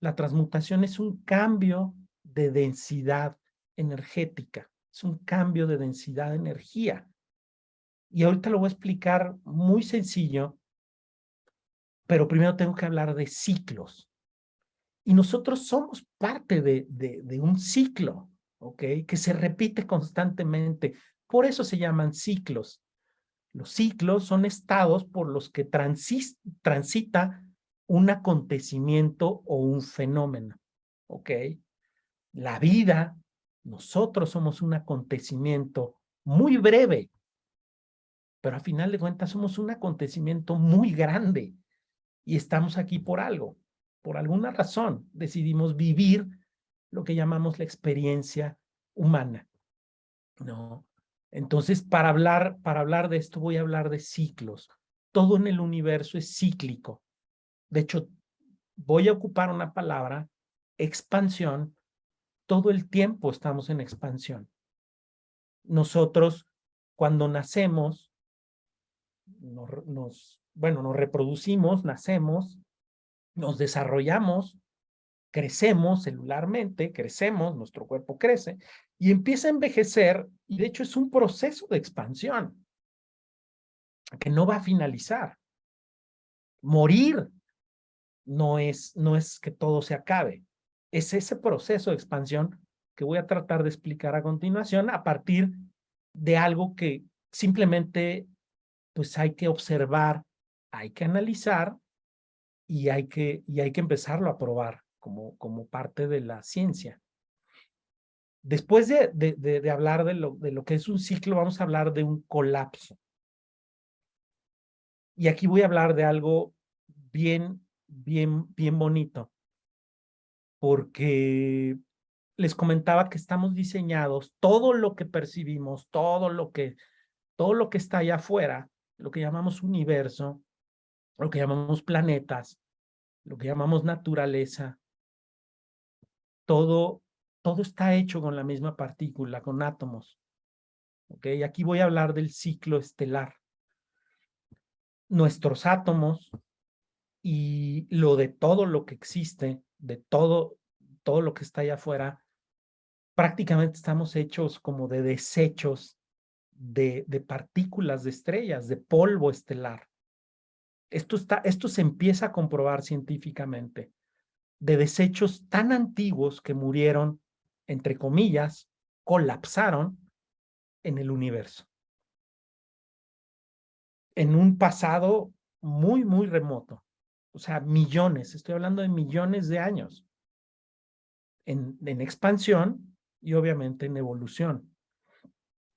la transmutación es un cambio de densidad energética, es un cambio de densidad de energía. Y ahorita lo voy a explicar muy sencillo, pero primero tengo que hablar de ciclos. Y nosotros somos parte de un ciclo, ¿ok? Que se repite constantemente. Por eso se llaman ciclos. Los ciclos son estados por los que transita un acontecimiento o un fenómeno, ¿ok? La vida, nosotros somos un acontecimiento muy breve, pero a final de cuentas somos un acontecimiento muy grande y estamos aquí por algo. Por alguna razón decidimos vivir lo que llamamos la experiencia humana, ¿no? Entonces, para hablar de esto, voy a hablar de ciclos. Todo en el universo es cíclico. De hecho, voy a ocupar una palabra, expansión. Todo el tiempo estamos en expansión. Nosotros, cuando nacemos, nos reproducimos, nacemos, nos desarrollamos, crecemos celularmente, crecemos, nuestro cuerpo crece y empieza a envejecer, y de hecho es un proceso de expansión que no va a finalizar. Morir no es que todo se acabe, es ese proceso de expansión que voy a tratar de explicar a continuación a partir de algo que simplemente pues hay que observar, hay que analizar y hay que empezarlo a probar como parte de la ciencia. Después de hablar de lo que es un ciclo, vamos a hablar de un colapso. Y aquí voy a hablar de algo bien bonito, porque les comentaba que estamos diseñados, todo lo que percibimos, todo lo que está allá afuera, lo que llamamos universo, lo que llamamos planetas, lo que llamamos naturaleza, todo está hecho con la misma partícula, con átomos. ¿Ok? Aquí voy a hablar del ciclo estelar. Nuestros átomos y lo de todo lo que existe, de todo lo que está allá afuera, prácticamente estamos hechos como de desechos de partículas de estrellas, de polvo estelar. Esto se empieza a comprobar científicamente, de desechos tan antiguos que murieron, entre comillas, colapsaron en el universo. En un pasado muy remoto. O sea, millones, estoy hablando de millones de años. En expansión y obviamente en evolución.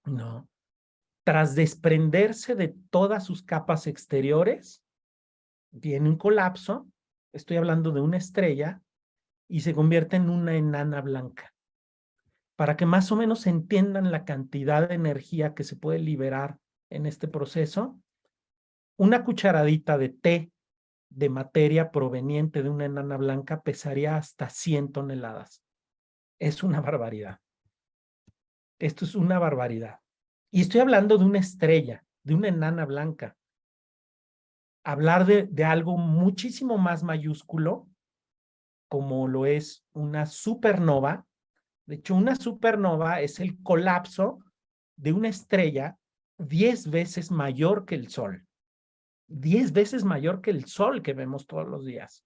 ¿No? Tras desprenderse de todas sus capas exteriores, viene un colapso, estoy hablando de una estrella, y se convierte en una enana blanca. Para que más o menos entiendan la cantidad de energía que se puede liberar en este proceso, una cucharadita de té de materia proveniente de una enana blanca pesaría hasta 100 toneladas. Es una barbaridad. Esto es una barbaridad. Y estoy hablando de una estrella, de una enana blanca. Hablar de algo muchísimo más mayúsculo, como lo es una supernova. De hecho, una supernova es el colapso de una estrella 10 veces mayor que el Sol. 10 veces mayor que el Sol que vemos todos los días.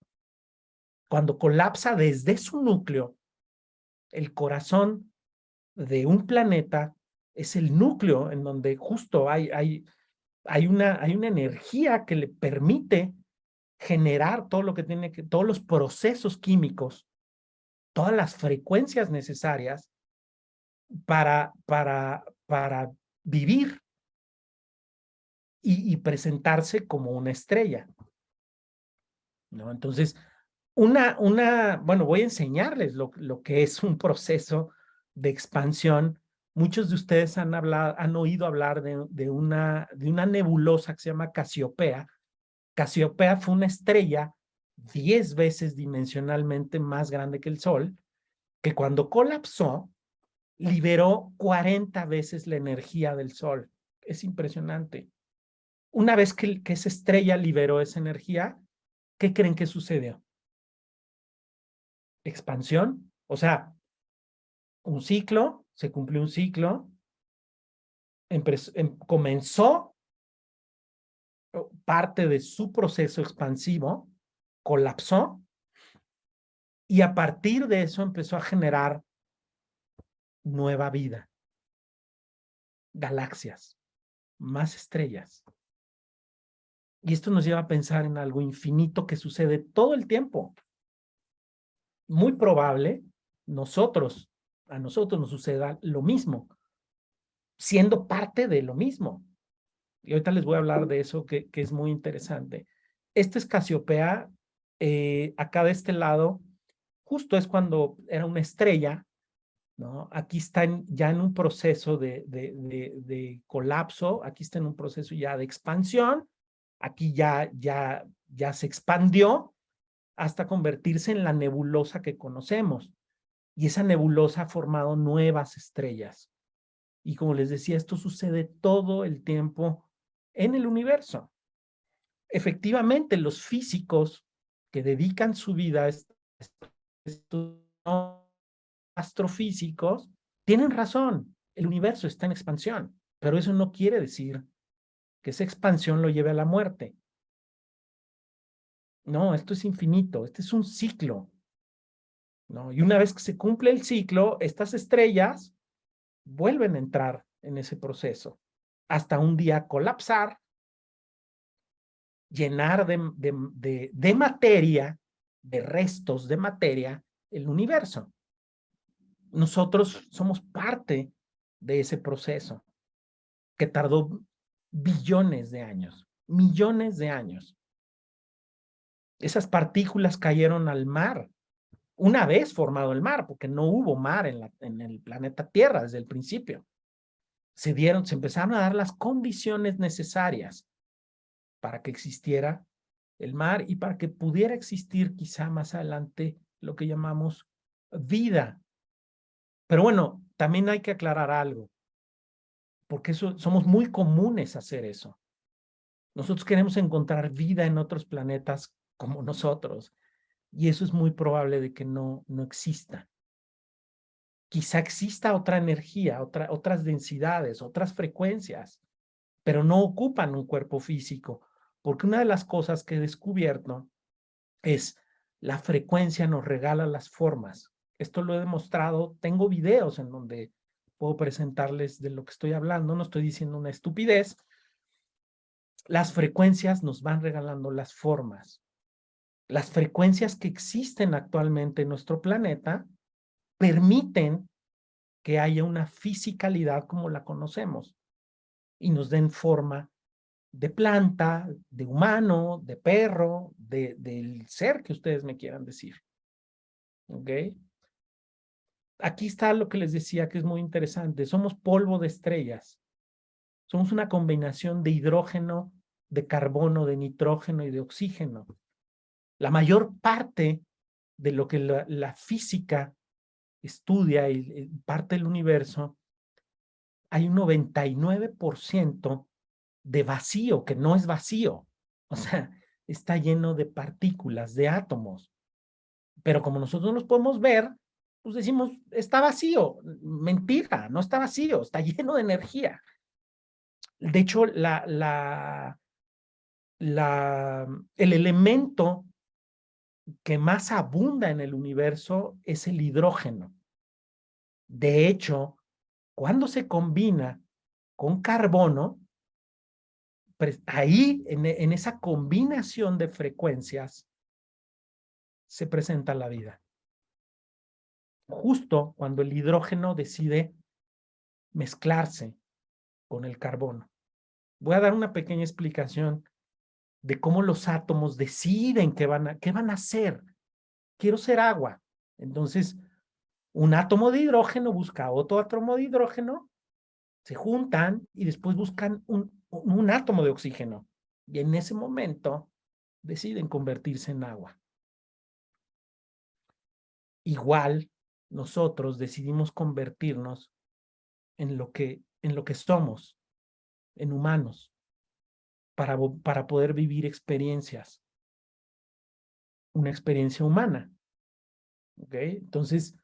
Cuando colapsa desde su núcleo, el corazón de un planeta es el núcleo en donde justo hay una energía que le permite generar todo lo que todos los procesos químicos, todas las frecuencias necesarias para vivir y presentarse como una estrella, ¿no? Entonces, bueno, voy a enseñarles lo que es un proceso de expansión. Muchos de ustedes han oído hablar de una nebulosa que se llama Casiopea. Casiopea fue una estrella 10 veces dimensionalmente más grande que el Sol, que cuando colapsó, liberó 40 veces la energía del Sol. Es impresionante. Una vez que esa estrella liberó esa energía, ¿qué creen que sucedió? Expansión, o sea, un ciclo, se cumplió un ciclo, comenzó parte de su proceso expansivo, colapsó, y a partir de eso empezó a generar nueva vida, galaxias, más estrellas. Y esto nos lleva a pensar en algo infinito que sucede todo el tiempo. Muy probable, a nosotros nos suceda lo mismo, siendo parte de lo mismo. Y ahorita les voy a hablar de eso que es muy interesante. Este es Casiopea, acá de este lado, justo es cuando era una estrella, ¿no? Aquí está ya en un proceso de colapso, aquí está en un proceso ya de expansión, aquí ya se expandió hasta convertirse en la nebulosa que conocemos. Y esa nebulosa ha formado nuevas estrellas. Y como les decía, esto sucede todo el tiempo en el universo. Efectivamente, los físicos que dedican su vida a astrofísicos tienen razón. El universo está en expansión, pero eso no quiere decir que esa expansión lo lleve a la muerte. No, esto es infinito, este es un ciclo, ¿no? Y una vez que se cumple el ciclo, estas estrellas vuelven a entrar en ese proceso, hasta un día colapsar, llenar de materia, de restos de materia, el universo. Nosotros somos parte de ese proceso que tardó billones de años, millones de años. Esas partículas cayeron al mar una vez formado el mar, porque no hubo mar en el planeta Tierra desde el principio. Se empezaron a dar las condiciones necesarias para que existiera el mar y para que pudiera existir quizá más adelante lo que llamamos vida. Pero bueno, también hay que aclarar algo, porque somos muy comunes hacer eso. Nosotros queremos encontrar vida en otros planetas como nosotros, y eso es muy probable de que no exista. Quizá exista otra energía, otras densidades, otras frecuencias, pero no ocupan un cuerpo físico, porque una de las cosas que he descubierto es la frecuencia nos regala las formas. Esto lo he demostrado, tengo videos en donde puedo presentarles de lo que estoy hablando, no estoy diciendo una estupidez. Las frecuencias nos van regalando las formas. Las frecuencias que existen actualmente en nuestro planeta permiten que haya una fisicalidad como la conocemos y nos den forma de planta, de humano, de perro, del ser que ustedes me quieran decir. ¿Ok? Aquí está lo que les decía que es muy interesante. Somos polvo de estrellas. Somos una combinación de hidrógeno, de carbono, de nitrógeno y de oxígeno. La mayor parte de lo que la física estudia y parte del universo, hay un 99% de vacío, que no es vacío. O sea, está lleno de partículas, de átomos. Pero como nosotros no los podemos ver, pues decimos, está vacío. Mentira, no está vacío, está lleno de energía. De hecho, el elemento que más abunda en el universo es el hidrógeno. De hecho, cuando se combina con carbono, ahí en esa combinación de frecuencias se presenta la vida. Justo cuando el hidrógeno decide mezclarse con el carbono. Voy a dar una pequeña explicación de cómo los átomos deciden qué van a hacer. Quiero ser agua. Entonces, un átomo de hidrógeno busca otro átomo de hidrógeno, se juntan y después buscan un átomo de oxígeno. Y en ese momento deciden convertirse en agua. Igual, nosotros decidimos convertirnos en lo que somos, en humanos, para poder vivir experiencias, una experiencia humana. ¿Ok? Entonces,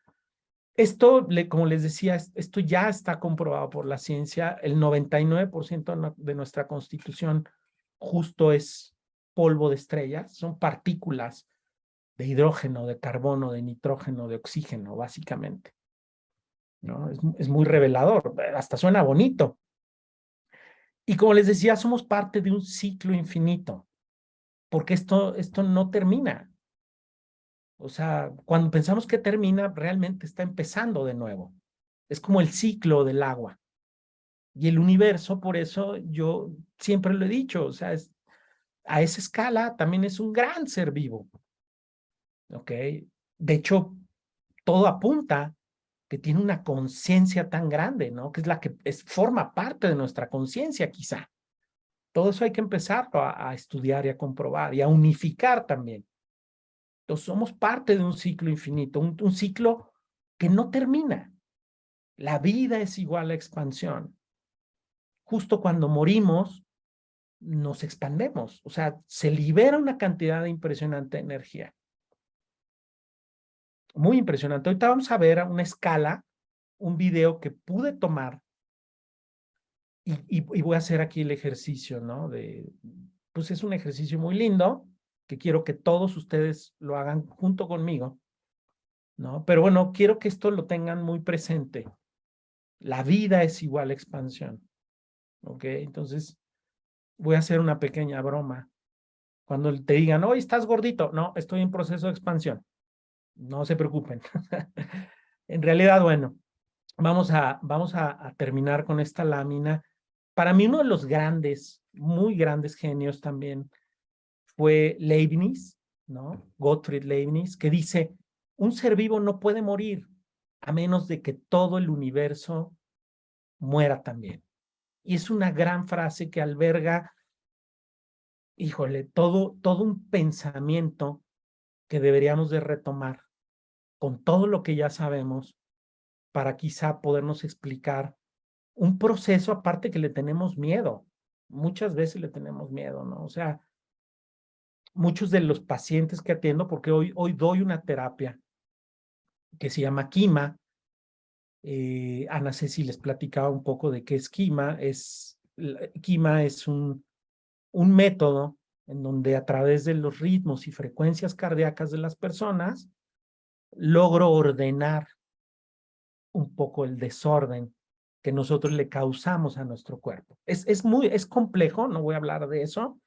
esto, como les decía, esto ya está comprobado por la ciencia. El 99% de nuestra constitución justo es polvo de estrellas, son partículas de hidrógeno, de carbono, de nitrógeno, de oxígeno, básicamente. ¿No? Es muy revelador, hasta suena bonito. Y como les decía, somos parte de un ciclo infinito, porque esto no termina. O sea, cuando pensamos que termina, realmente está empezando de nuevo. Es como el ciclo del agua. Y el universo, por eso yo siempre lo he dicho, o sea, a esa escala también es un gran ser vivo. ¿Ok? De hecho, todo apunta que tiene una conciencia tan grande, ¿no? Que es la que forma parte de nuestra conciencia, quizá. Todo eso hay que empezar a estudiar y a comprobar y a unificar también. Entonces, somos parte de un ciclo infinito, un ciclo que no termina. La vida es igual a expansión. Justo cuando morimos, nos expandemos. O sea, se libera una cantidad impresionante de energía. Muy impresionante. Ahorita vamos a ver una escala, un video que pude tomar y voy a hacer aquí el ejercicio, ¿no? Pues es un ejercicio muy lindo que quiero que todos ustedes lo hagan junto conmigo, ¿no? Pero bueno, quiero que esto lo tengan muy presente. La vida es igual a expansión, ¿ok? Entonces, voy a hacer una pequeña broma. Cuando te digan, hoy estás gordito, no, estoy en proceso de expansión. No se preocupen. En realidad, bueno, vamos a terminar con esta lámina. Para mí, uno de los grandes, muy grandes genios también fue Leibniz, ¿no? Gottfried Leibniz, que dice, un ser vivo no puede morir a menos de que todo el universo muera también. Y es una gran frase que alberga, híjole, todo un pensamiento que deberíamos de retomar con todo lo que ya sabemos para quizá podernos explicar un proceso aparte que le tenemos miedo. Muchas veces le tenemos miedo, ¿no? O sea, muchos de los pacientes que atiendo, porque hoy doy una terapia que se llama Quima. Ana Ceci les platicaba un poco de qué es Quima. Quima es un método en donde a través de los ritmos y frecuencias cardíacas de las personas logro ordenar un poco el desorden que nosotros le causamos a nuestro cuerpo. Es complejo, no voy a hablar de eso.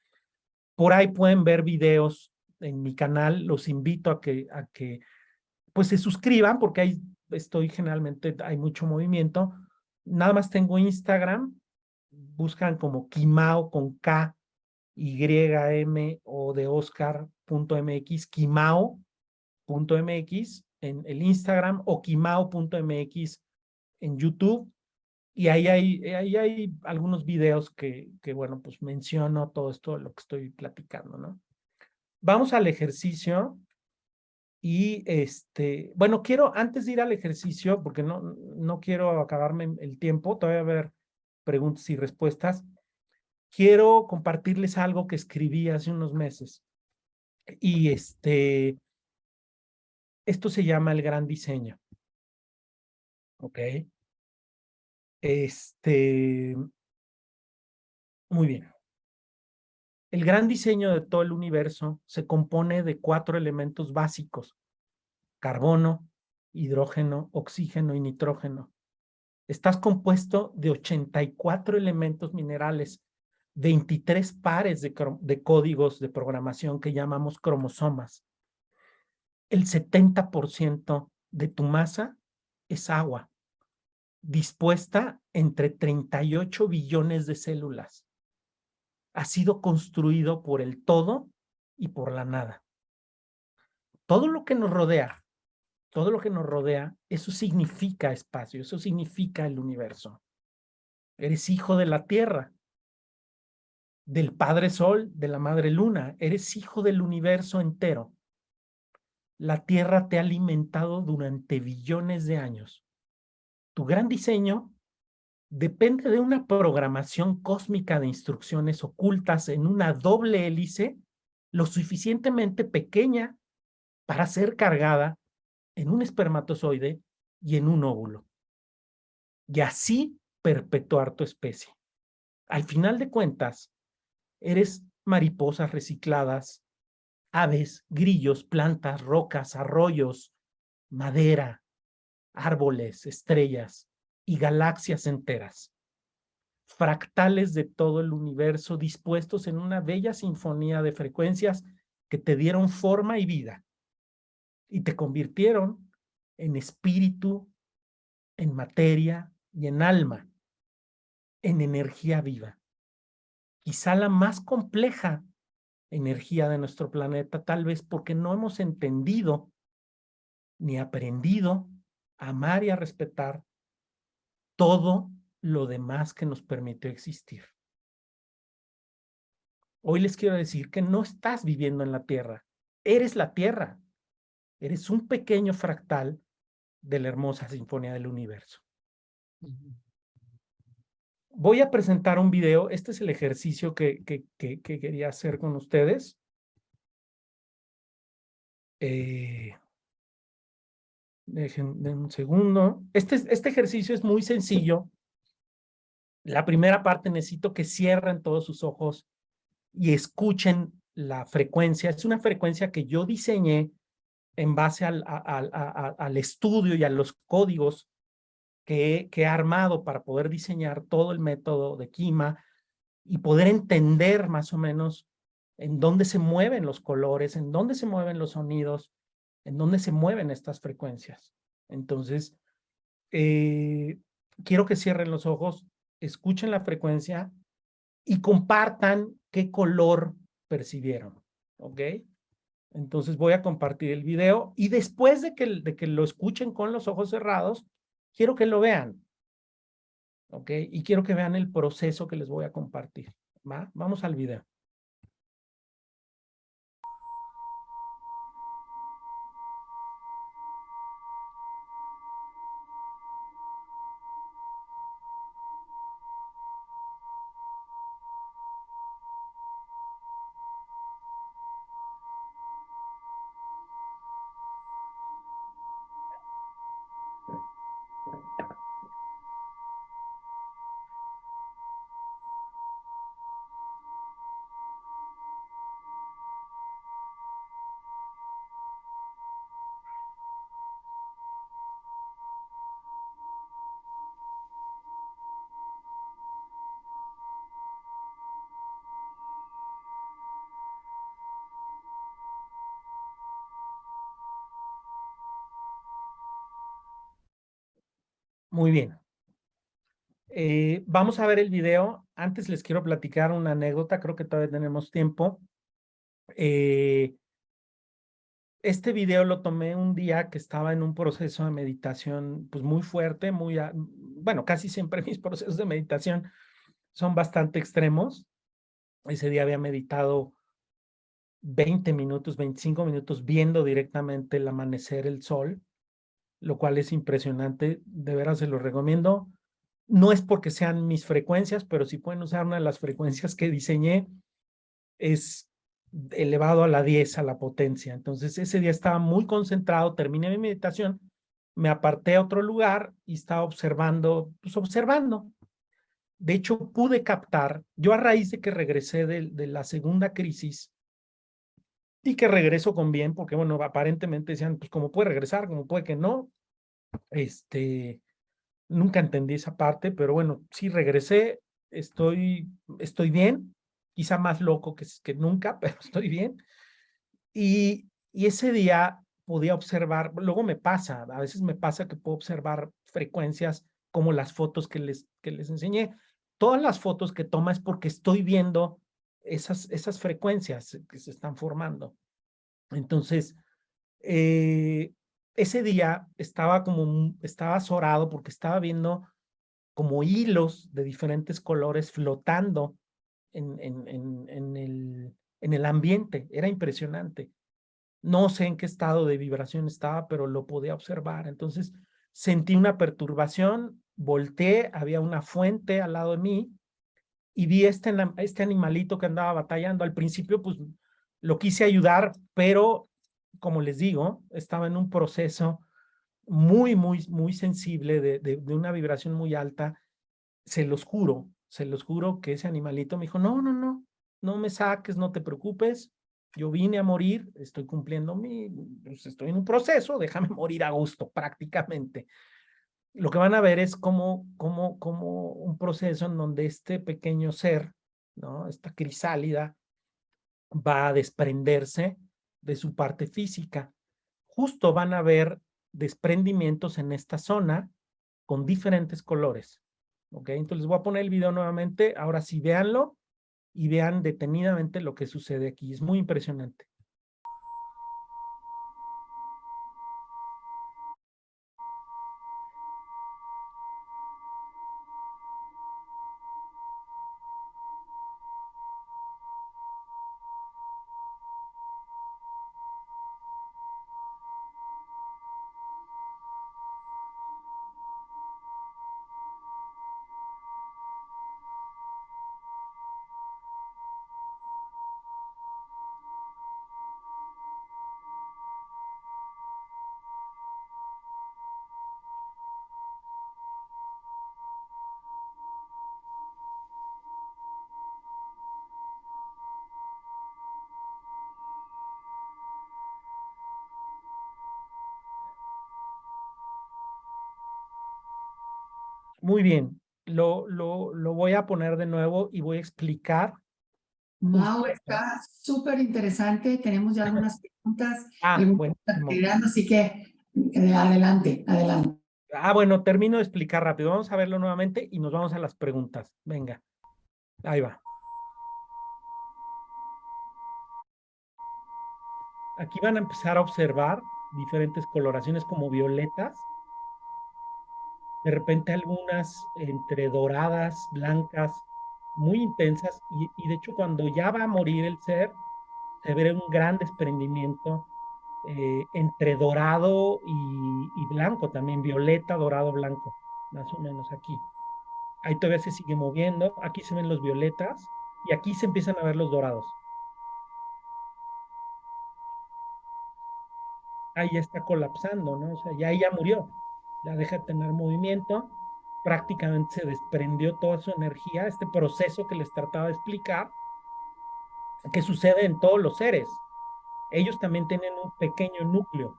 Por ahí pueden ver videos en mi canal, los invito a que pues se suscriban porque ahí generalmente, hay mucho movimiento. Nada más tengo Instagram, buscan como Kimao con K, YM o de Oscar.mx, Kimao.mx en el Instagram o Kimao.mx en YouTube. Y ahí hay algunos videos que, bueno, pues menciono todo esto de lo que estoy platicando, ¿no? Vamos al ejercicio y, bueno, antes de ir al ejercicio, porque no quiero acabarme el tiempo, todavía va a haber preguntas y respuestas, quiero compartirles algo que escribí hace unos meses. Y esto se llama el gran diseño. ¿Ok? Muy bien. El gran diseño de todo el universo se compone de 4 elementos básicos: carbono, hidrógeno, oxígeno y nitrógeno. Estás compuesto de 84 elementos minerales, 23 pares de códigos de programación que llamamos cromosomas. El 70% de tu masa es agua, dispuesta entre 38 billones de células. Ha sido construido por el todo y por la nada. Todo lo que nos rodea, eso significa espacio, eso significa el universo. Eres hijo de la Tierra, del Padre Sol, de la Madre Luna. Eres hijo del universo entero. La Tierra te ha alimentado durante billones de años. Tu gran diseño depende de una programación cósmica de instrucciones ocultas en una doble hélice lo suficientemente pequeña para ser cargada en un espermatozoide y en un óvulo. Y así perpetuar tu especie. Al final de cuentas, eres mariposas recicladas, aves, grillos, plantas, rocas, arroyos, madera, árboles, estrellas y galaxias enteras. Fractales de todo el universo dispuestos en una bella sinfonía de frecuencias que te dieron forma y vida y te convirtieron en espíritu, en materia y en alma, en energía viva. Quizá la más compleja energía de nuestro planeta, tal vez porque no hemos entendido ni aprendido a amar y a respetar todo lo demás que nos permitió existir. Hoy les quiero decir que no estás viviendo en la Tierra, eres la Tierra, eres un pequeño fractal de la hermosa sinfonía del universo. Voy a presentar un video. Este es el ejercicio que quería hacer con ustedes. Denme un segundo. Este ejercicio es muy sencillo. La primera parte necesito que cierren todos sus ojos y escuchen la frecuencia. Es una frecuencia que yo diseñé en base al estudio y a los códigos que he armado para poder diseñar todo el método de Kima y poder entender más o menos en dónde se mueven los colores, en dónde se mueven los sonidos, en dónde se mueven estas frecuencias. Entonces, quiero que cierren los ojos, escuchen la frecuencia y compartan qué color percibieron, ¿ok? Entonces voy a compartir el video y después de que lo escuchen con los ojos cerrados, quiero que lo vean, ¿ok? Y quiero que vean el proceso que les voy a compartir, ¿va? Vamos al video. Muy bien. Vamos a ver el video. Antes les quiero platicar una anécdota, creo que todavía tenemos tiempo. Este video lo tomé un día que estaba en un proceso de meditación pues muy fuerte, bueno, casi siempre mis procesos de meditación son bastante extremos. Ese día había meditado 20 minutos, 25 minutos viendo directamente el amanecer, el sol, lo cual es impresionante, de veras se lo recomiendo. No es porque sean mis frecuencias, pero si pueden usar una de las frecuencias que diseñé, es elevado a la 10, a la potencia. Entonces ese día estaba muy concentrado, terminé mi meditación, me aparté a otro lugar y estaba observando, pues observando. De hecho, pude captar, yo a raíz de que regresé de la segunda crisis y que regreso con bien, porque bueno, aparentemente decían, pues cómo puede regresar, cómo puede que no. Nunca entendí esa parte, pero bueno, sí regresé, estoy bien, quizá más loco que nunca, pero estoy bien. Y ese día podía observar, luego me pasa, a veces me pasa que puedo observar frecuencias como las fotos que les enseñé. Todas las fotos que toma es porque estoy viendo esas frecuencias que se están formando. Entonces, eh, ese día estaba azorado porque estaba viendo como hilos de diferentes colores flotando en el ambiente. Era impresionante. No sé en qué estado de vibración estaba, pero lo podía observar. Entonces sentí una perturbación, volteé, había una fuente al lado de mí y vi este animalito que andaba batallando. Al principio, pues lo quise ayudar, pero como les digo, estaba en un proceso muy, muy, muy sensible de una vibración muy alta. Se los juro que ese animalito me dijo, no, no, no, no me saques, no te preocupes, yo vine a morir, estoy cumpliendo pues estoy en un proceso, déjame morir a gusto prácticamente. Lo que van a ver es como un proceso en donde este pequeño ser, ¿no? Esta crisálida va a desprenderse de su parte física. Justo van a ver desprendimientos en esta zona con diferentes colores. ¿Ok? Entonces les voy a poner el video nuevamente. Ahora sí, véanlo y vean detenidamente lo que sucede aquí. Es muy impresionante. Muy bien. Lo voy a poner de nuevo y voy a explicar. Mau, justo. está súper interesante. Tenemos ya algunas preguntas, algunas Buenísimo. actividades, así que adelante, adelante. Bueno, termino de explicar rápido. Vamos a verlo nuevamente y nos vamos a las preguntas. Venga, ahí va. Aquí van a empezar a observar diferentes coloraciones como violetas. De repente algunas entre doradas, blancas, muy intensas. Y de hecho cuando ya va a morir el ser, se ve un gran desprendimiento entre dorado y blanco también, violeta, dorado, blanco, más o menos aquí. Ahí todavía se sigue moviendo, aquí se ven los violetas y aquí se empiezan a ver los dorados. Ahí ya está colapsando, ¿no? O sea, ya murió, ya deja de tener movimiento, prácticamente se desprendió toda su energía, este proceso que les trataba de explicar, que sucede en todos los seres. Ellos también tienen un pequeño núcleo,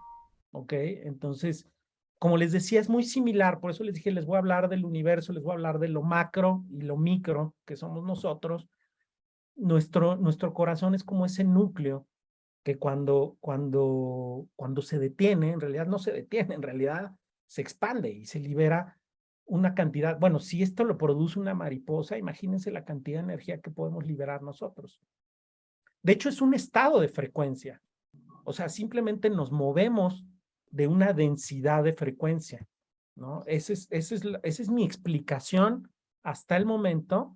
¿ok? Entonces, como les decía, es muy similar, por eso les dije, les voy a hablar del universo, les voy a hablar de lo macro y lo micro, que somos nosotros. Nuestro corazón es como ese núcleo que cuando se detiene, en realidad no se detiene, en realidad se expande y se libera una cantidad. Bueno, si esto lo produce una mariposa, imagínense la cantidad de energía que podemos liberar nosotros. De hecho, es un estado de frecuencia. O sea, simplemente nos movemos de una densidad de frecuencia, ¿no? Esa es mi explicación hasta el momento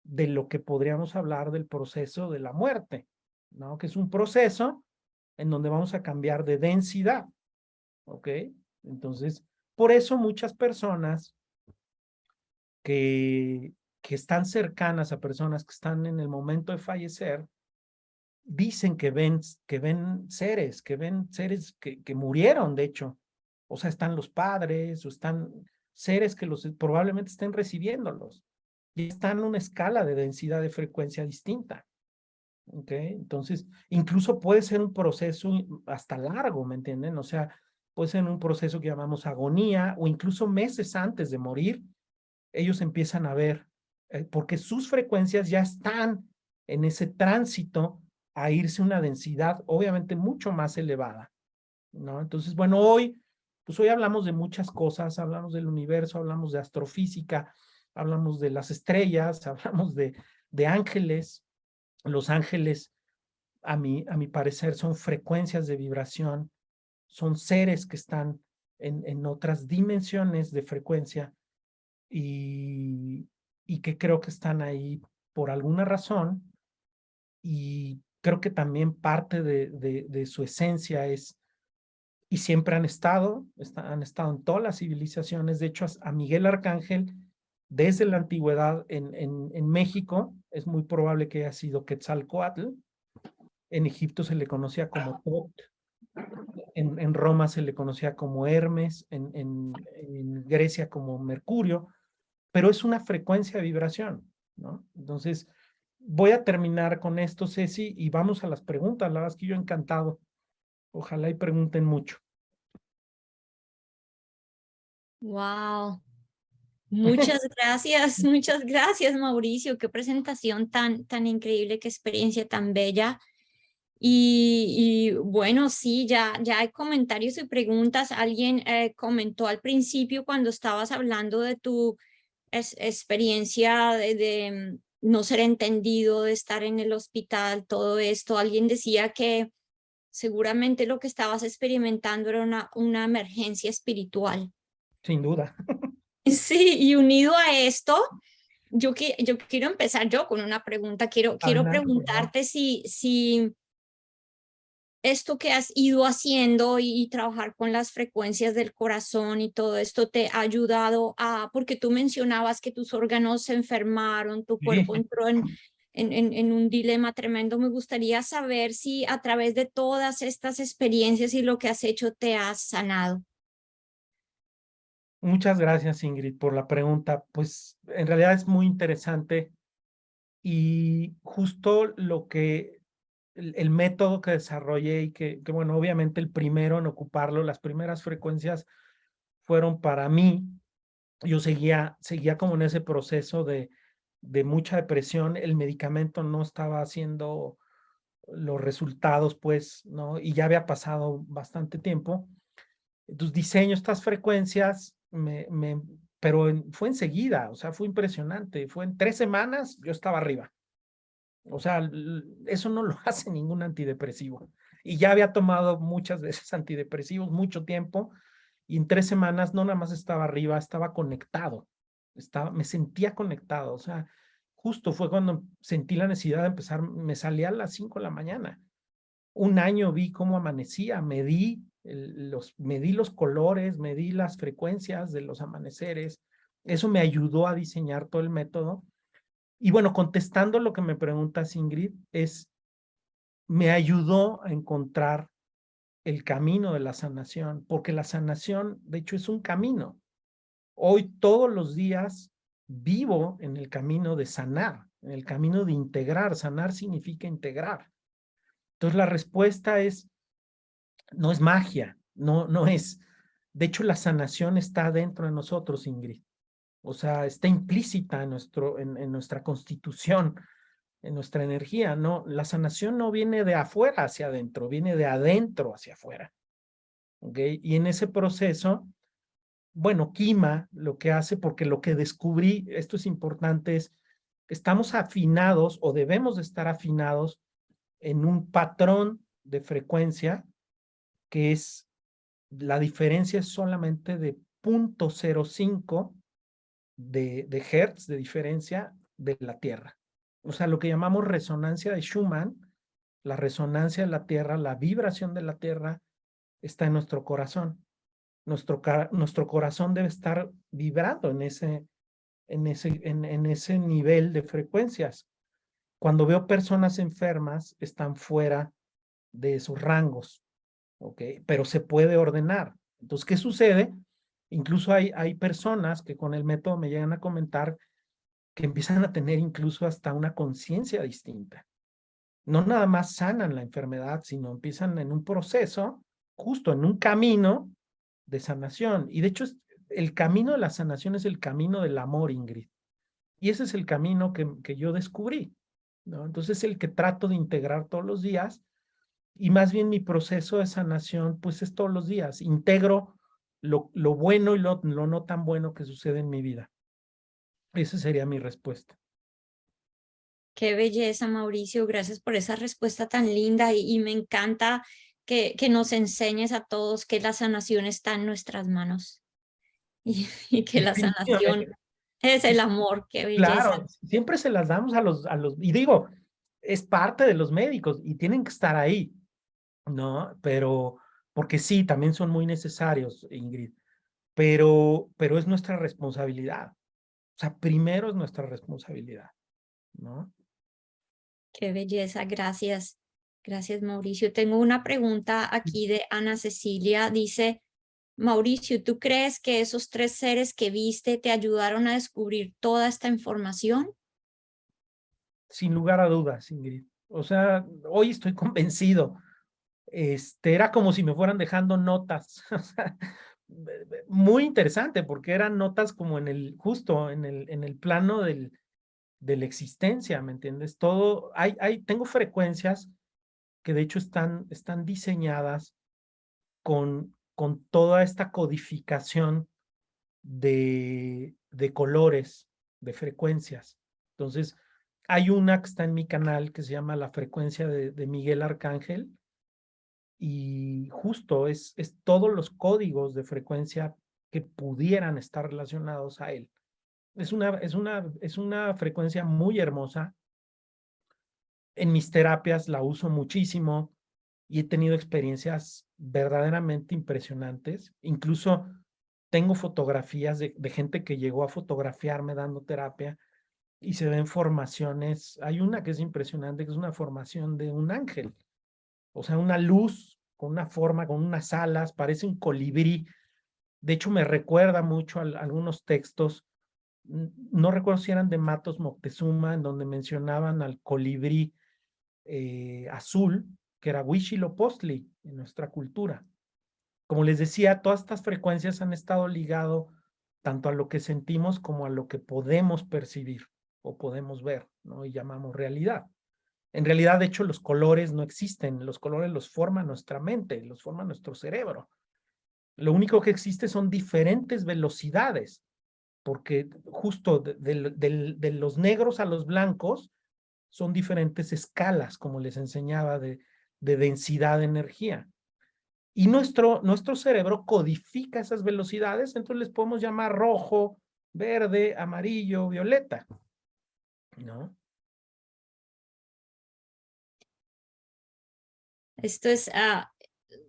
de lo que podríamos hablar del proceso de la muerte, ¿no? Que es un proceso en donde vamos a cambiar de densidad, ¿ok? Entonces, por eso muchas personas que están cercanas a personas que están en el momento de fallecer, dicen que ven seres, que murieron, de hecho. O sea, están los padres o están seres que probablemente estén recibiéndolos. Y están en una escala de densidad de frecuencia distinta. ¿Ok? Entonces, incluso puede ser un proceso hasta largo, ¿me entienden? O sea, puede ser un proceso que llamamos agonía o incluso meses antes de morir, ellos empiezan a ver, porque sus frecuencias ya están en ese tránsito a irse a una densidad obviamente mucho más elevada, ¿no? Entonces, bueno, pues hoy hablamos de muchas cosas, hablamos del universo, hablamos de astrofísica, hablamos de las estrellas, hablamos de ángeles. Los ángeles, a mi parecer, son frecuencias de vibración, son seres que están en otras dimensiones de frecuencia y que creo que están ahí por alguna razón y creo que también parte de su esencia es, y siempre han estado en todas las civilizaciones. De hecho, a Miguel Arcángel, desde la antigüedad en México, es muy probable que haya sido Quetzalcóatl. En Egipto se le conocía como Tot, en Roma se le conocía como Hermes, en Grecia como Mercurio, pero es una frecuencia de vibración, ¿no? Entonces, voy a terminar con esto, Ceci, y vamos a las preguntas. La verdad es que yo encantado. Ojalá y pregunten mucho. Wow. Muchas gracias, Mauricio. Qué presentación tan increíble, qué experiencia tan bella. Y bueno, sí, ya hay comentarios y preguntas. Alguien comentó al principio cuando estabas hablando de tu experiencia de no ser entendido, de estar en el hospital, todo esto. Alguien decía que seguramente lo que estabas experimentando era una emergencia espiritual. Sin duda. Sí, y unido a esto, yo quiero empezar yo con una pregunta. Quiero Adelante, por favor. preguntarte si esto que has ido haciendo y trabajar con las frecuencias del corazón y todo esto te ha ayudado porque tú mencionabas que tus órganos se enfermaron, tu cuerpo Sí. entró en un dilema tremendo. Me gustaría saber si a través de todas estas experiencias y lo que has hecho te has sanado. Muchas gracias, Ingrid, por la pregunta. Pues en realidad es muy interesante y justo el método que desarrollé y que, bueno, obviamente el primero en ocuparlo, las primeras frecuencias fueron para mí, yo seguía como en ese proceso de mucha depresión. El medicamento no estaba haciendo los resultados, pues, ¿no? Y ya había pasado bastante tiempo. Entonces diseño estas frecuencias, pero fue enseguida, o sea, fue impresionante. Fue en 3 semanas, yo estaba arriba. O sea, eso no lo hace ningún antidepresivo. Y ya había tomado muchas veces antidepresivos, mucho tiempo, y en 3 semanas no nada más estaba arriba, estaba conectado. Me sentía conectado. O sea, justo fue cuando sentí la necesidad de empezar, me salía a las 5 de la mañana. Un año vi cómo amanecía, medí los colores, medí las frecuencias de los amaneceres. Eso me ayudó a diseñar todo el método. Y bueno, contestando lo que me preguntas, Ingrid, me ayudó a encontrar el camino de la sanación, porque la sanación, de hecho, es un camino. Hoy, todos los días, vivo en el camino de sanar, en el camino de integrar. Sanar significa integrar. Entonces, la respuesta no es magia, no es. De hecho, la sanación está dentro de nosotros, Ingrid. O sea, está implícita en nuestra constitución, en nuestra energía, ¿no? La sanación no viene de afuera hacia adentro, viene de adentro hacia afuera, ¿ok? Y en ese proceso, bueno, Kima lo que hace, porque lo que descubrí, esto es importante, es que estamos afinados o debemos de estar afinados en un patrón de frecuencia que la diferencia es solamente de 0.05 de hertz de diferencia de la Tierra. O sea, lo que llamamos resonancia de Schumann, la resonancia de la Tierra, la vibración de la Tierra está en nuestro corazón. Nuestro corazón debe estar vibrando en ese nivel de frecuencias. Cuando veo personas enfermas, están fuera de esos rangos, ¿ok? Pero se puede ordenar. Entonces, ¿qué sucede? Incluso hay personas que con el método me llegan a comentar que empiezan a tener incluso hasta una conciencia distinta. No nada más sanan la enfermedad, sino empiezan en un proceso, justo en un camino de sanación. Y de hecho, el camino de la sanación es el camino del amor, Ingrid. Y ese es el camino que yo descubrí, ¿no? Entonces, el que trato de integrar todos los días, y más bien mi proceso de sanación, pues es todos los días. Integro lo bueno y lo no tan bueno que sucede en mi vida. Esa sería mi respuesta. Qué belleza, Mauricio. Gracias por esa respuesta tan linda y me encanta que nos enseñes a todos que la sanación está en nuestras manos y que la sanación Definitivamente. es el amor. Qué belleza. Claro, siempre se las damos y digo, es parte de los médicos y tienen que estar ahí, ¿no? Pero, porque sí, también son muy necesarios, Ingrid, pero es nuestra responsabilidad. O sea, primero es nuestra responsabilidad, ¿no? Qué belleza. Gracias. Gracias, Mauricio. Tengo una pregunta aquí de Ana Cecilia. Dice, Mauricio, ¿tú crees que esos 3 seres que viste te ayudaron a descubrir toda esta información? Sin lugar a dudas, Ingrid. O sea, hoy estoy convencido. Era como si me fueran dejando notas. O sea, muy interesante, porque eran notas como justo en el plano de la existencia, ¿me entiendes? Tengo frecuencias que de hecho están diseñadas con toda esta codificación de colores, de frecuencias. Entonces, hay una que está en mi canal que se llama La frecuencia de Miguel Arcángel, y justo es todos los códigos de frecuencia que pudieran estar relacionados a él. Es una frecuencia muy hermosa. En mis terapias la uso muchísimo y he tenido experiencias verdaderamente impresionantes. Incluso tengo fotografías de gente que llegó a fotografiarme dando terapia y se ven formaciones. Hay una que es impresionante, que es una formación de un ángel. O sea, una luz con una forma, con unas alas, parece un colibrí. De hecho, me recuerda mucho a algunos textos, no recuerdo si eran de Matos Moctezuma, en donde mencionaban al colibrí azul, que era Huitzilopochtli en nuestra cultura. Como les decía, todas estas frecuencias han estado tanto a lo que sentimos como a lo que podemos percibir o podemos ver, ¿no? Y llamamos realidad. En realidad, de hecho, los colores no existen, los colores los forma nuestra mente, los forma nuestro cerebro. Lo único que existe son diferentes velocidades, porque justo de los negros a los blancos son diferentes escalas, como les enseñaba, de densidad de energía. Y nuestro cerebro codifica esas velocidades, entonces les podemos llamar rojo, verde, amarillo, violeta, ¿no? Esto es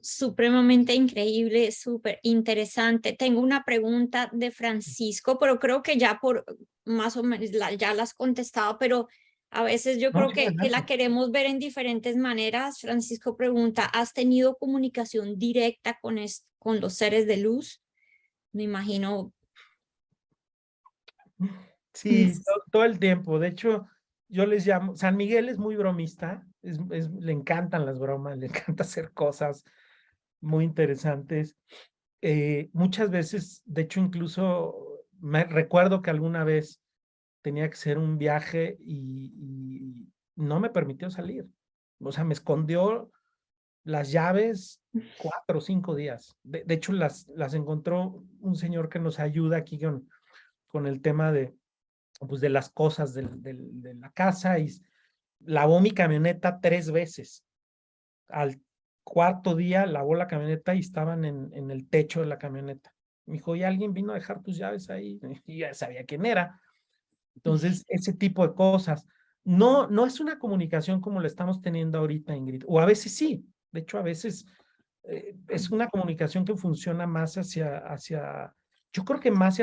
supremamente increíble, súper interesante. Tengo una pregunta de Francisco, pero creo que ya por más o menos ya la has contestado, pero a veces yo No, creo sí, que la adelante. queremos ver en diferentes maneras. Francisco pregunta, ¿has tenido comunicación directa con los seres de luz? Me imagino. Sí, todo el tiempo. De hecho, yo les llamo, San Miguel es muy bromista, le encantan las bromas, le encanta hacer cosas muy interesantes. Muchas veces, de hecho, incluso me recuerdo que alguna vez tenía que hacer un viaje y no me permitió salir. O sea, me escondió las llaves 4 o 5 días. De hecho, las encontró un señor que nos ayuda aquí con el tema pues, de las cosas de la casa, y lavó mi camioneta 3 veces. Al cuarto día lavó la camioneta y estaban en el techo de la camioneta. Me dijo, ¿y alguien vino a dejar tus llaves ahí? Y ya sabía quién era. Entonces, ese tipo de cosas. No es una comunicación como la estamos teniendo ahorita, Ingrid, o a veces sí. De hecho, a veces es una comunicación que funciona más hacia yo creo que más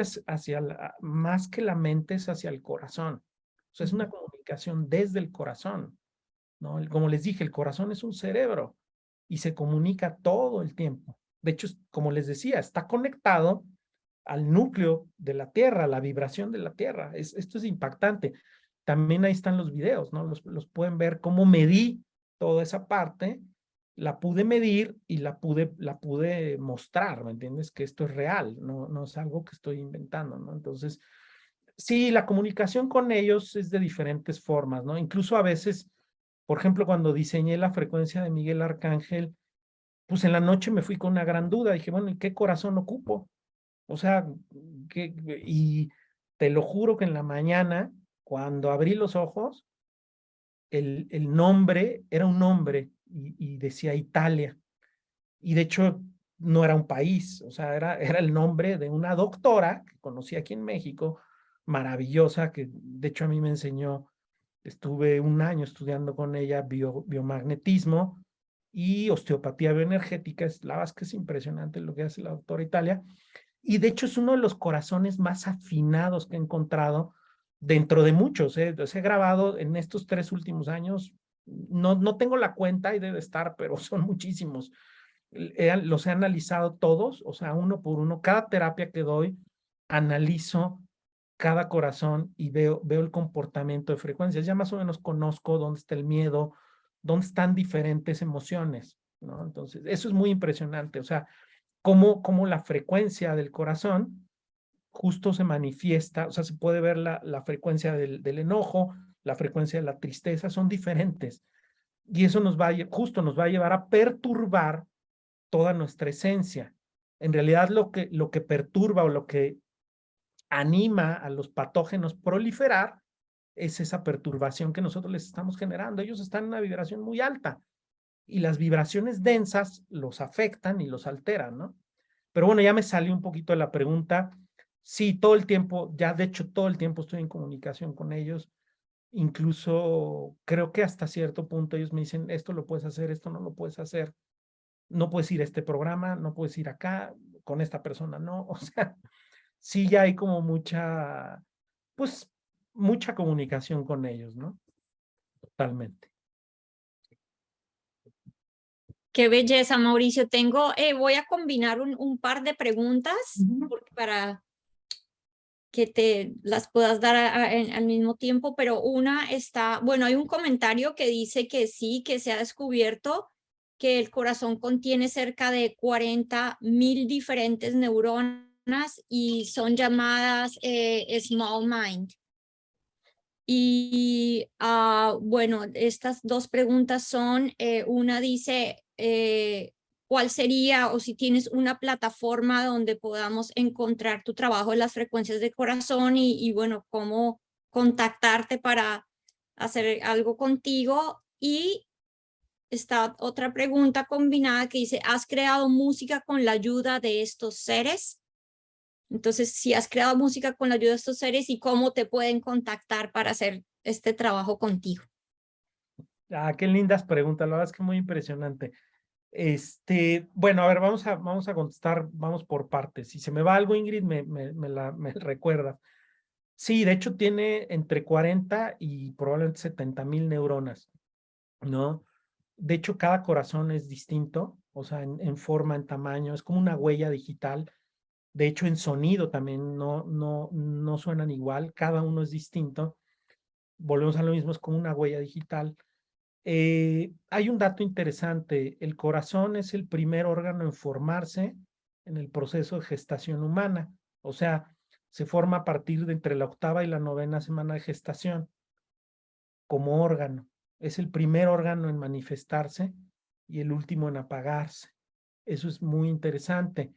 más que la mente es hacia el corazón. O sea, es una comunicación desde el corazón, ¿no? Como les dije, el corazón es un cerebro y se comunica todo el tiempo. De hecho, como les decía, está conectado al núcleo de la Tierra, la vibración de la Tierra. Esto es impactante. También ahí están los videos, ¿no? Los pueden ver cómo medí toda esa parte, la pude medir y la pude mostrar, ¿me entiendes? Que esto es real, no es algo que estoy inventando, ¿no? Entonces, sí, la comunicación con ellos es de diferentes formas, ¿no? Incluso a veces, por ejemplo, cuando diseñé la frecuencia de Miguel Arcángel, pues en la noche me fui con una gran duda. Dije, bueno, ¿y qué corazón ocupo? O sea, y te lo juro que en la mañana, cuando abrí los ojos, el nombre era un nombre y decía Italia. Y de hecho, no era un país, o sea, era el nombre de una doctora que conocí aquí en México, maravillosa, que de hecho a mí me enseñó, estuve un año estudiando con ella biomagnetismo y osteopatía bioenergética. La verdad es que es impresionante lo que hace la doctora Italia. Y de hecho es uno de los corazones más afinados que he encontrado dentro de muchos. Los he grabado en estos 3 últimos años. No tengo la cuenta y debe estar, pero son muchísimos. Los he analizado todos, o sea, uno por uno. Cada terapia que doy, analizo cada corazón y veo el comportamiento de frecuencias. Ya más o menos conozco dónde está el miedo, dónde están diferentes emociones, ¿no? Entonces, eso es muy impresionante. O sea, cómo la frecuencia del corazón justo se manifiesta, o sea, se puede ver la frecuencia del enojo, la frecuencia de la tristeza, son diferentes. Y eso justo nos va a llevar a perturbar toda nuestra esencia. En realidad, lo que perturba o lo que anima a los patógenos proliferar es esa perturbación que nosotros les estamos generando. Ellos están en una vibración muy alta y las vibraciones densas los afectan y los alteran, ¿no? Pero bueno, ya me salió un poquito de la pregunta. Sí, todo el tiempo, ya de hecho todo el tiempo estoy en comunicación con ellos. Incluso creo que hasta cierto punto ellos me dicen, esto lo puedes hacer, esto no lo puedes hacer. No puedes ir a este programa, no puedes ir acá, con esta persona no. O sea, sí ya hay como pues, mucha comunicación con ellos, ¿no? Totalmente. Qué belleza, Mauricio. Voy a combinar un par de preguntas para que te las puedas dar al mismo tiempo, pero una está, bueno, hay un comentario que dice que sí, que se ha descubierto que el corazón contiene cerca de 40,000 diferentes neuronas y son llamadas Small Mind. Y bueno, estas dos preguntas son, una dice, ¿cuál sería o si tienes una plataforma donde podamos encontrar tu trabajo en las frecuencias de corazón y bueno, cómo contactarte para hacer algo contigo? Y está otra pregunta combinada que dice, ¿has creado música con la ayuda de estos seres? Entonces, si has creado música con la ayuda de estos seres y cómo te pueden contactar para hacer este trabajo contigo. Qué lindas preguntas, la verdad es que muy impresionante. Bueno, a ver, vamos a contestar, vamos por partes. Si se me va algo, Ingrid, me recuerda. Sí, de hecho tiene entre 40 y probablemente 70,000 neuronas, ¿no? De hecho, cada corazón es distinto, o sea, en forma, en tamaño, es como una huella digital. De hecho, en sonido también no suenan igual, cada uno es distinto. Volvemos a lo mismo, es como una huella digital. Hay un dato interesante, el corazón es el primer órgano en formarse en el proceso de gestación humana, o sea, se forma a partir de entre la 8ª y la 9ª semana de gestación como órgano. Es el primer órgano en manifestarse y el último en apagarse. Eso es muy interesante.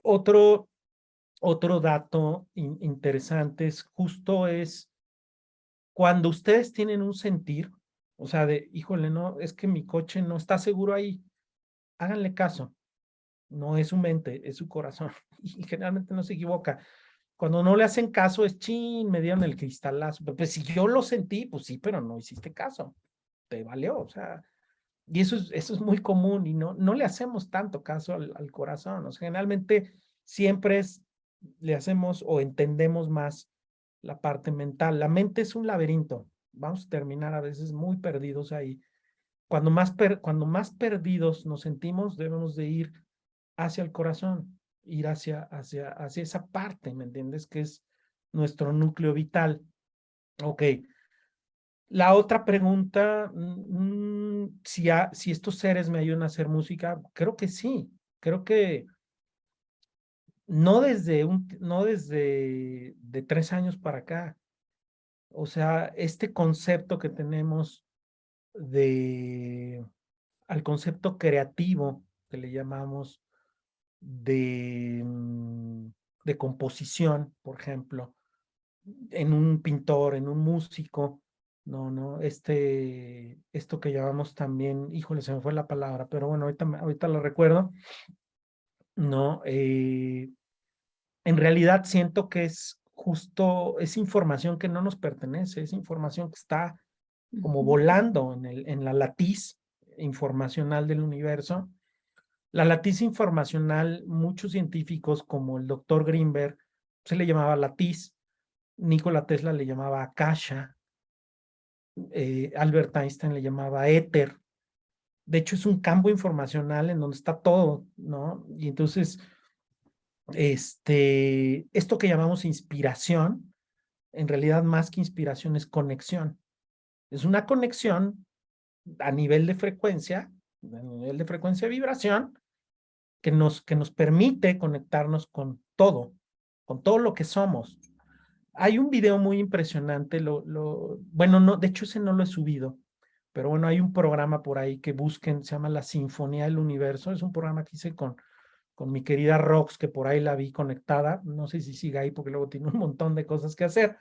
Otro dato interesante es cuando ustedes tienen un sentir, o sea, híjole, no, es que mi coche no está seguro ahí, háganle caso, no es su mente, es su corazón, y generalmente no se equivoca. Cuando no le hacen caso es chin, me dieron el cristalazo, pero pues si yo lo sentí, pues sí, pero no hiciste caso, te valió, o sea, y eso es muy común y no le hacemos tanto caso al corazón, o sea, generalmente siempre le hacemos o entendemos más la parte mental. La mente es un laberinto, vamos a terminar a veces muy perdidos ahí. Cuando cuando más perdidos nos sentimos, debemos de ir hacia el corazón, ir hacia esa parte, ¿me entiendes? Que es nuestro núcleo vital. Ok. La otra pregunta, si estos seres me ayudan a hacer música, creo que sí. Creo que no desde de 3 años para acá. O sea, este concepto que tenemos al concepto creativo que le llamamos de composición, por ejemplo, en un pintor, en un músico, esto que llamamos también, híjole, se me fue la palabra, pero bueno, ahorita lo recuerdo, ¿no? En realidad siento que es información que no nos pertenece, es información que está como volando en la latiz informacional del universo. La latiz informacional, muchos científicos como el doctor Greenberg, se le llamaba latiz, Nikola Tesla le llamaba akasha, Albert Einstein le llamaba éter. De hecho, es un campo informacional en donde está todo, ¿no? Y entonces, esto que llamamos inspiración, en realidad más que inspiración es conexión. Es una conexión a nivel de frecuencia, vibración, que nos permite conectarnos con todo lo que somos. Hay un video muy impresionante, bueno, no, de hecho ese no lo he subido, pero bueno, hay un programa por ahí que busquen, se llama La Sinfonía del Universo, es un programa que hice con mi querida Rox, que por ahí la vi conectada, no sé si siga ahí porque luego tiene un montón de cosas que hacer.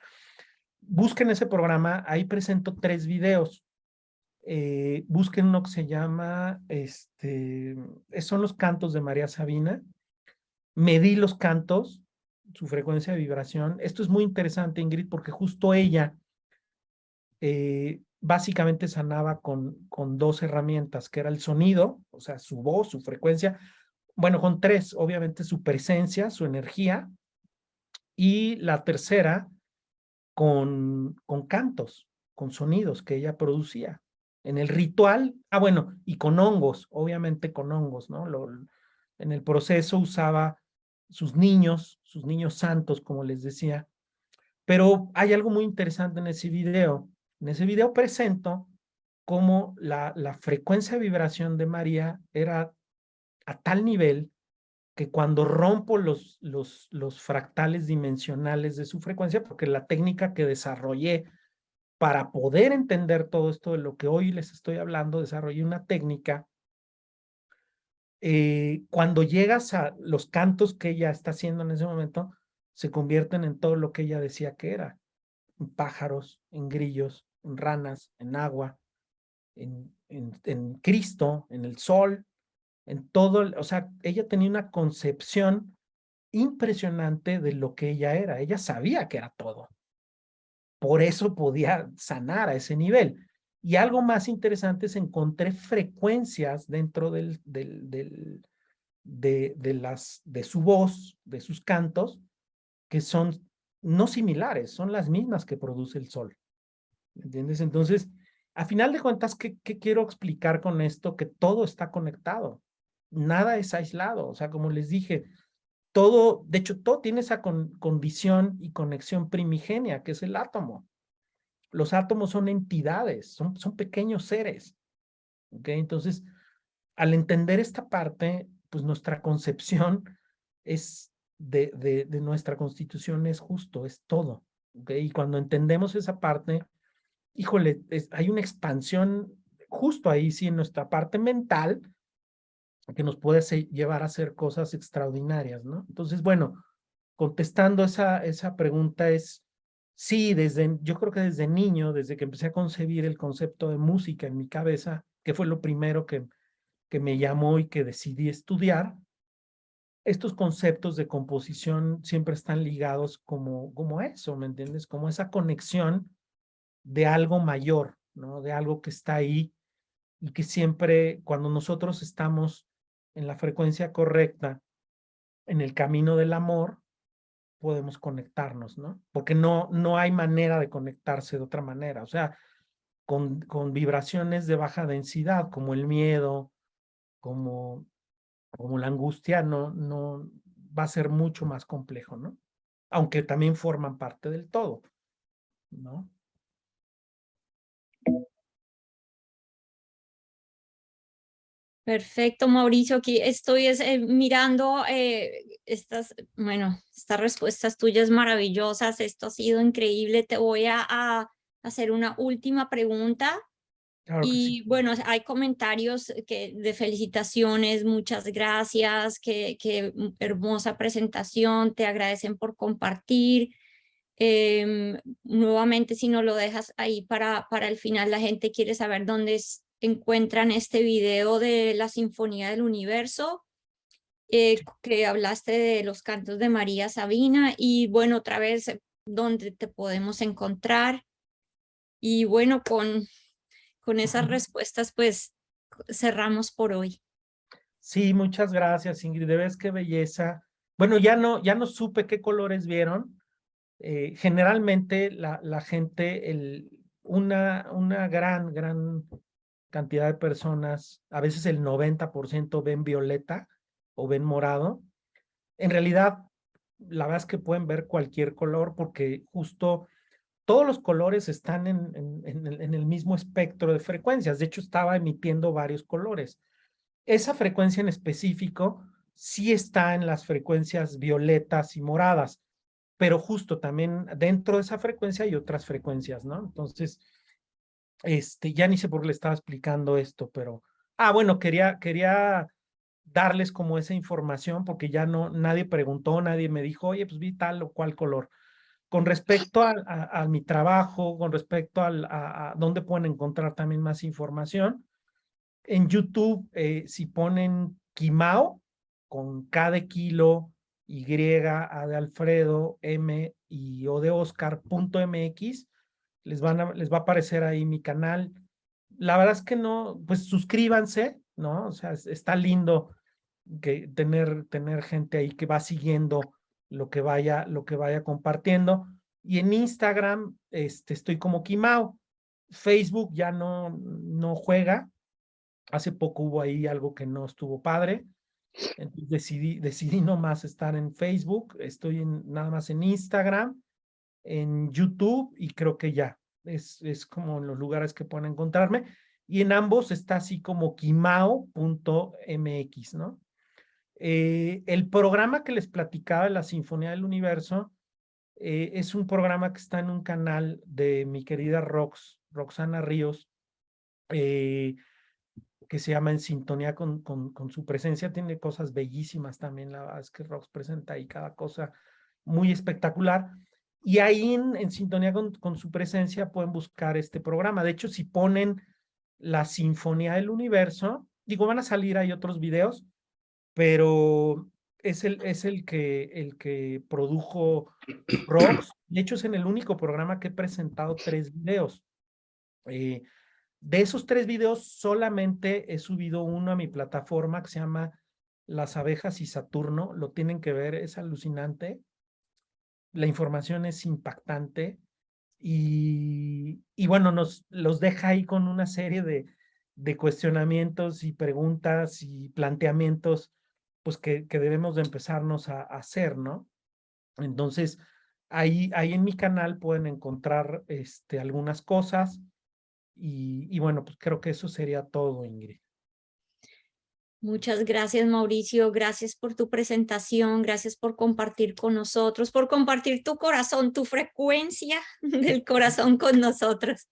Busquen ese programa, ahí presento 3 videos. Busquen uno que se llama, son los cantos de María Sabina. Medí los cantos, su frecuencia de vibración. Esto es muy interesante, Ingrid, porque justo ella básicamente sanaba con 2 herramientas, que era el sonido, o sea, su voz, su frecuencia, bueno, con 3, obviamente su presencia, su energía, y la tercera con cantos, con sonidos que ella producía. En el ritual, bueno, y con hongos, obviamente con hongos, ¿no? En el proceso usaba sus niños santos, como les decía. Pero hay algo muy interesante en ese video. En ese video presento cómo la frecuencia de vibración de María era a tal nivel que cuando rompo los fractales dimensionales de su frecuencia, porque la técnica que desarrollé para poder entender todo esto de lo que hoy les estoy hablando, desarrollé una técnica. Cuando llegas a los cantos que ella está haciendo en ese momento, se convierten en todo lo que ella decía que era, en pájaros, en grillos, en ranas, en agua, en Cristo, en el sol, en todo, o sea, ella tenía una concepción impresionante de lo que ella era. Ella sabía que era todo. Por eso podía sanar a ese nivel. Y algo más interesante es encontré frecuencias dentro de su voz, de sus cantos, que son no similares, son las mismas que produce el sol. ¿Entiendes? Entonces, a final de cuentas, ¿qué quiero explicar con esto? Que todo está conectado. Nada es aislado. O sea, como les dije, todo, de hecho, todo tiene esa condición y conexión primigenia, que es el átomo. Los átomos son entidades, son pequeños seres. ¿Ok? Entonces, al entender esta parte, pues nuestra concepción es de nuestra constitución es justo, es todo. ¿Ok? Y cuando entendemos esa parte, híjole, hay una expansión justo ahí, sí, en nuestra parte mental, que nos puede llevar a hacer cosas extraordinarias, ¿no? Entonces, bueno, contestando esa pregunta es, sí, yo creo que desde niño, desde que empecé a concebir el concepto de música en mi cabeza, que fue lo primero que me llamó y que decidí estudiar, estos conceptos de composición siempre están ligados como eso, ¿me entiendes? Como esa conexión de algo mayor, ¿no? De algo que está ahí y que siempre, cuando nosotros estamos en la frecuencia correcta, en el camino del amor, podemos conectarnos, ¿no? Porque no hay manera de conectarse de otra manera. O sea, con vibraciones de baja densidad, como el miedo, como la angustia, no va a ser mucho más complejo, ¿no? Aunque también forman parte del todo, ¿no? Perfecto, Mauricio. Aquí estoy mirando estas respuestas tuyas maravillosas. Esto ha sido increíble. Te voy a hacer una última pregunta. Claro que sí. Y bueno, hay comentarios de felicitaciones, muchas gracias, que hermosa presentación, te agradecen por compartir. Nuevamente, si no lo dejas ahí para el final, la gente quiere saber dónde encuentran este video de la Sinfonía del Universo, que hablaste de los cantos de María Sabina, y bueno, otra vez, dónde te podemos encontrar. Y bueno, con esas respuestas, pues cerramos por hoy. Sí, muchas gracias, Ingrid. De veras qué belleza. Bueno, ya no supe qué colores vieron. Generalmente la gente, una gran cantidad de personas, a veces el 90% ven violeta o ven morado. En realidad, la verdad es que pueden ver cualquier color porque justo todos los colores están en el mismo espectro de frecuencias. De hecho, estaba emitiendo varios colores. Esa frecuencia en específico sí está en las frecuencias violetas y moradas, pero justo también dentro de esa frecuencia hay otras frecuencias, ¿no? Entonces, ya ni sé por qué le estaba explicando esto, pero, bueno, quería darles como esa información porque ya nadie preguntó, nadie me dijo, oye, pues vi tal o cual color. Con respecto a mi trabajo, con respecto a dónde pueden encontrar también más información, en YouTube, si ponen Quimao, con K de kilo, Y, A de Alfredo, M y O de Oscar.mx, les va a aparecer ahí mi canal. La verdad es que no, pues suscríbanse, ¿no? O sea, está lindo que tener gente ahí que va siguiendo lo que vaya compartiendo. Y en Instagram, estoy como Quimao. Facebook ya no juega. Hace poco hubo ahí algo que no estuvo padre. Entonces decidí nomás estar en Facebook. Estoy nada más en Instagram, en YouTube y creo que ya. Es como en los lugares que pueden encontrarme. Y en ambos está así como quimao.mx, ¿no? El programa que les platicaba de la Sinfonía del Universo es un programa que está en un canal de mi querida Roxana Ríos, que se llama En Sintonía con su presencia. Tiene cosas bellísimas también, la verdad es que Rox presenta ahí cada cosa muy espectacular. Y ahí en Sintonía con su presencia pueden buscar este programa. De hecho, si ponen la Sinfonía del Universo, digo, van a salir ahí otros videos, pero es el que produjo Rox. De hecho, es en el único programa que he presentado 3 videos. De esos 3 videos, solamente he subido uno a mi plataforma que se llama Las Abejas y Saturno. Lo tienen que ver, es alucinante. La información es impactante y bueno, los deja ahí con una serie de cuestionamientos y preguntas y planteamientos pues que debemos de empezarnos a hacer, ¿no? Entonces, ahí en mi canal pueden encontrar algunas cosas y bueno, pues creo que eso sería todo, Ingrid. Muchas gracias, Mauricio. Gracias por tu presentación. Gracias por compartir con nosotros, por compartir tu corazón, tu frecuencia del corazón con nosotros.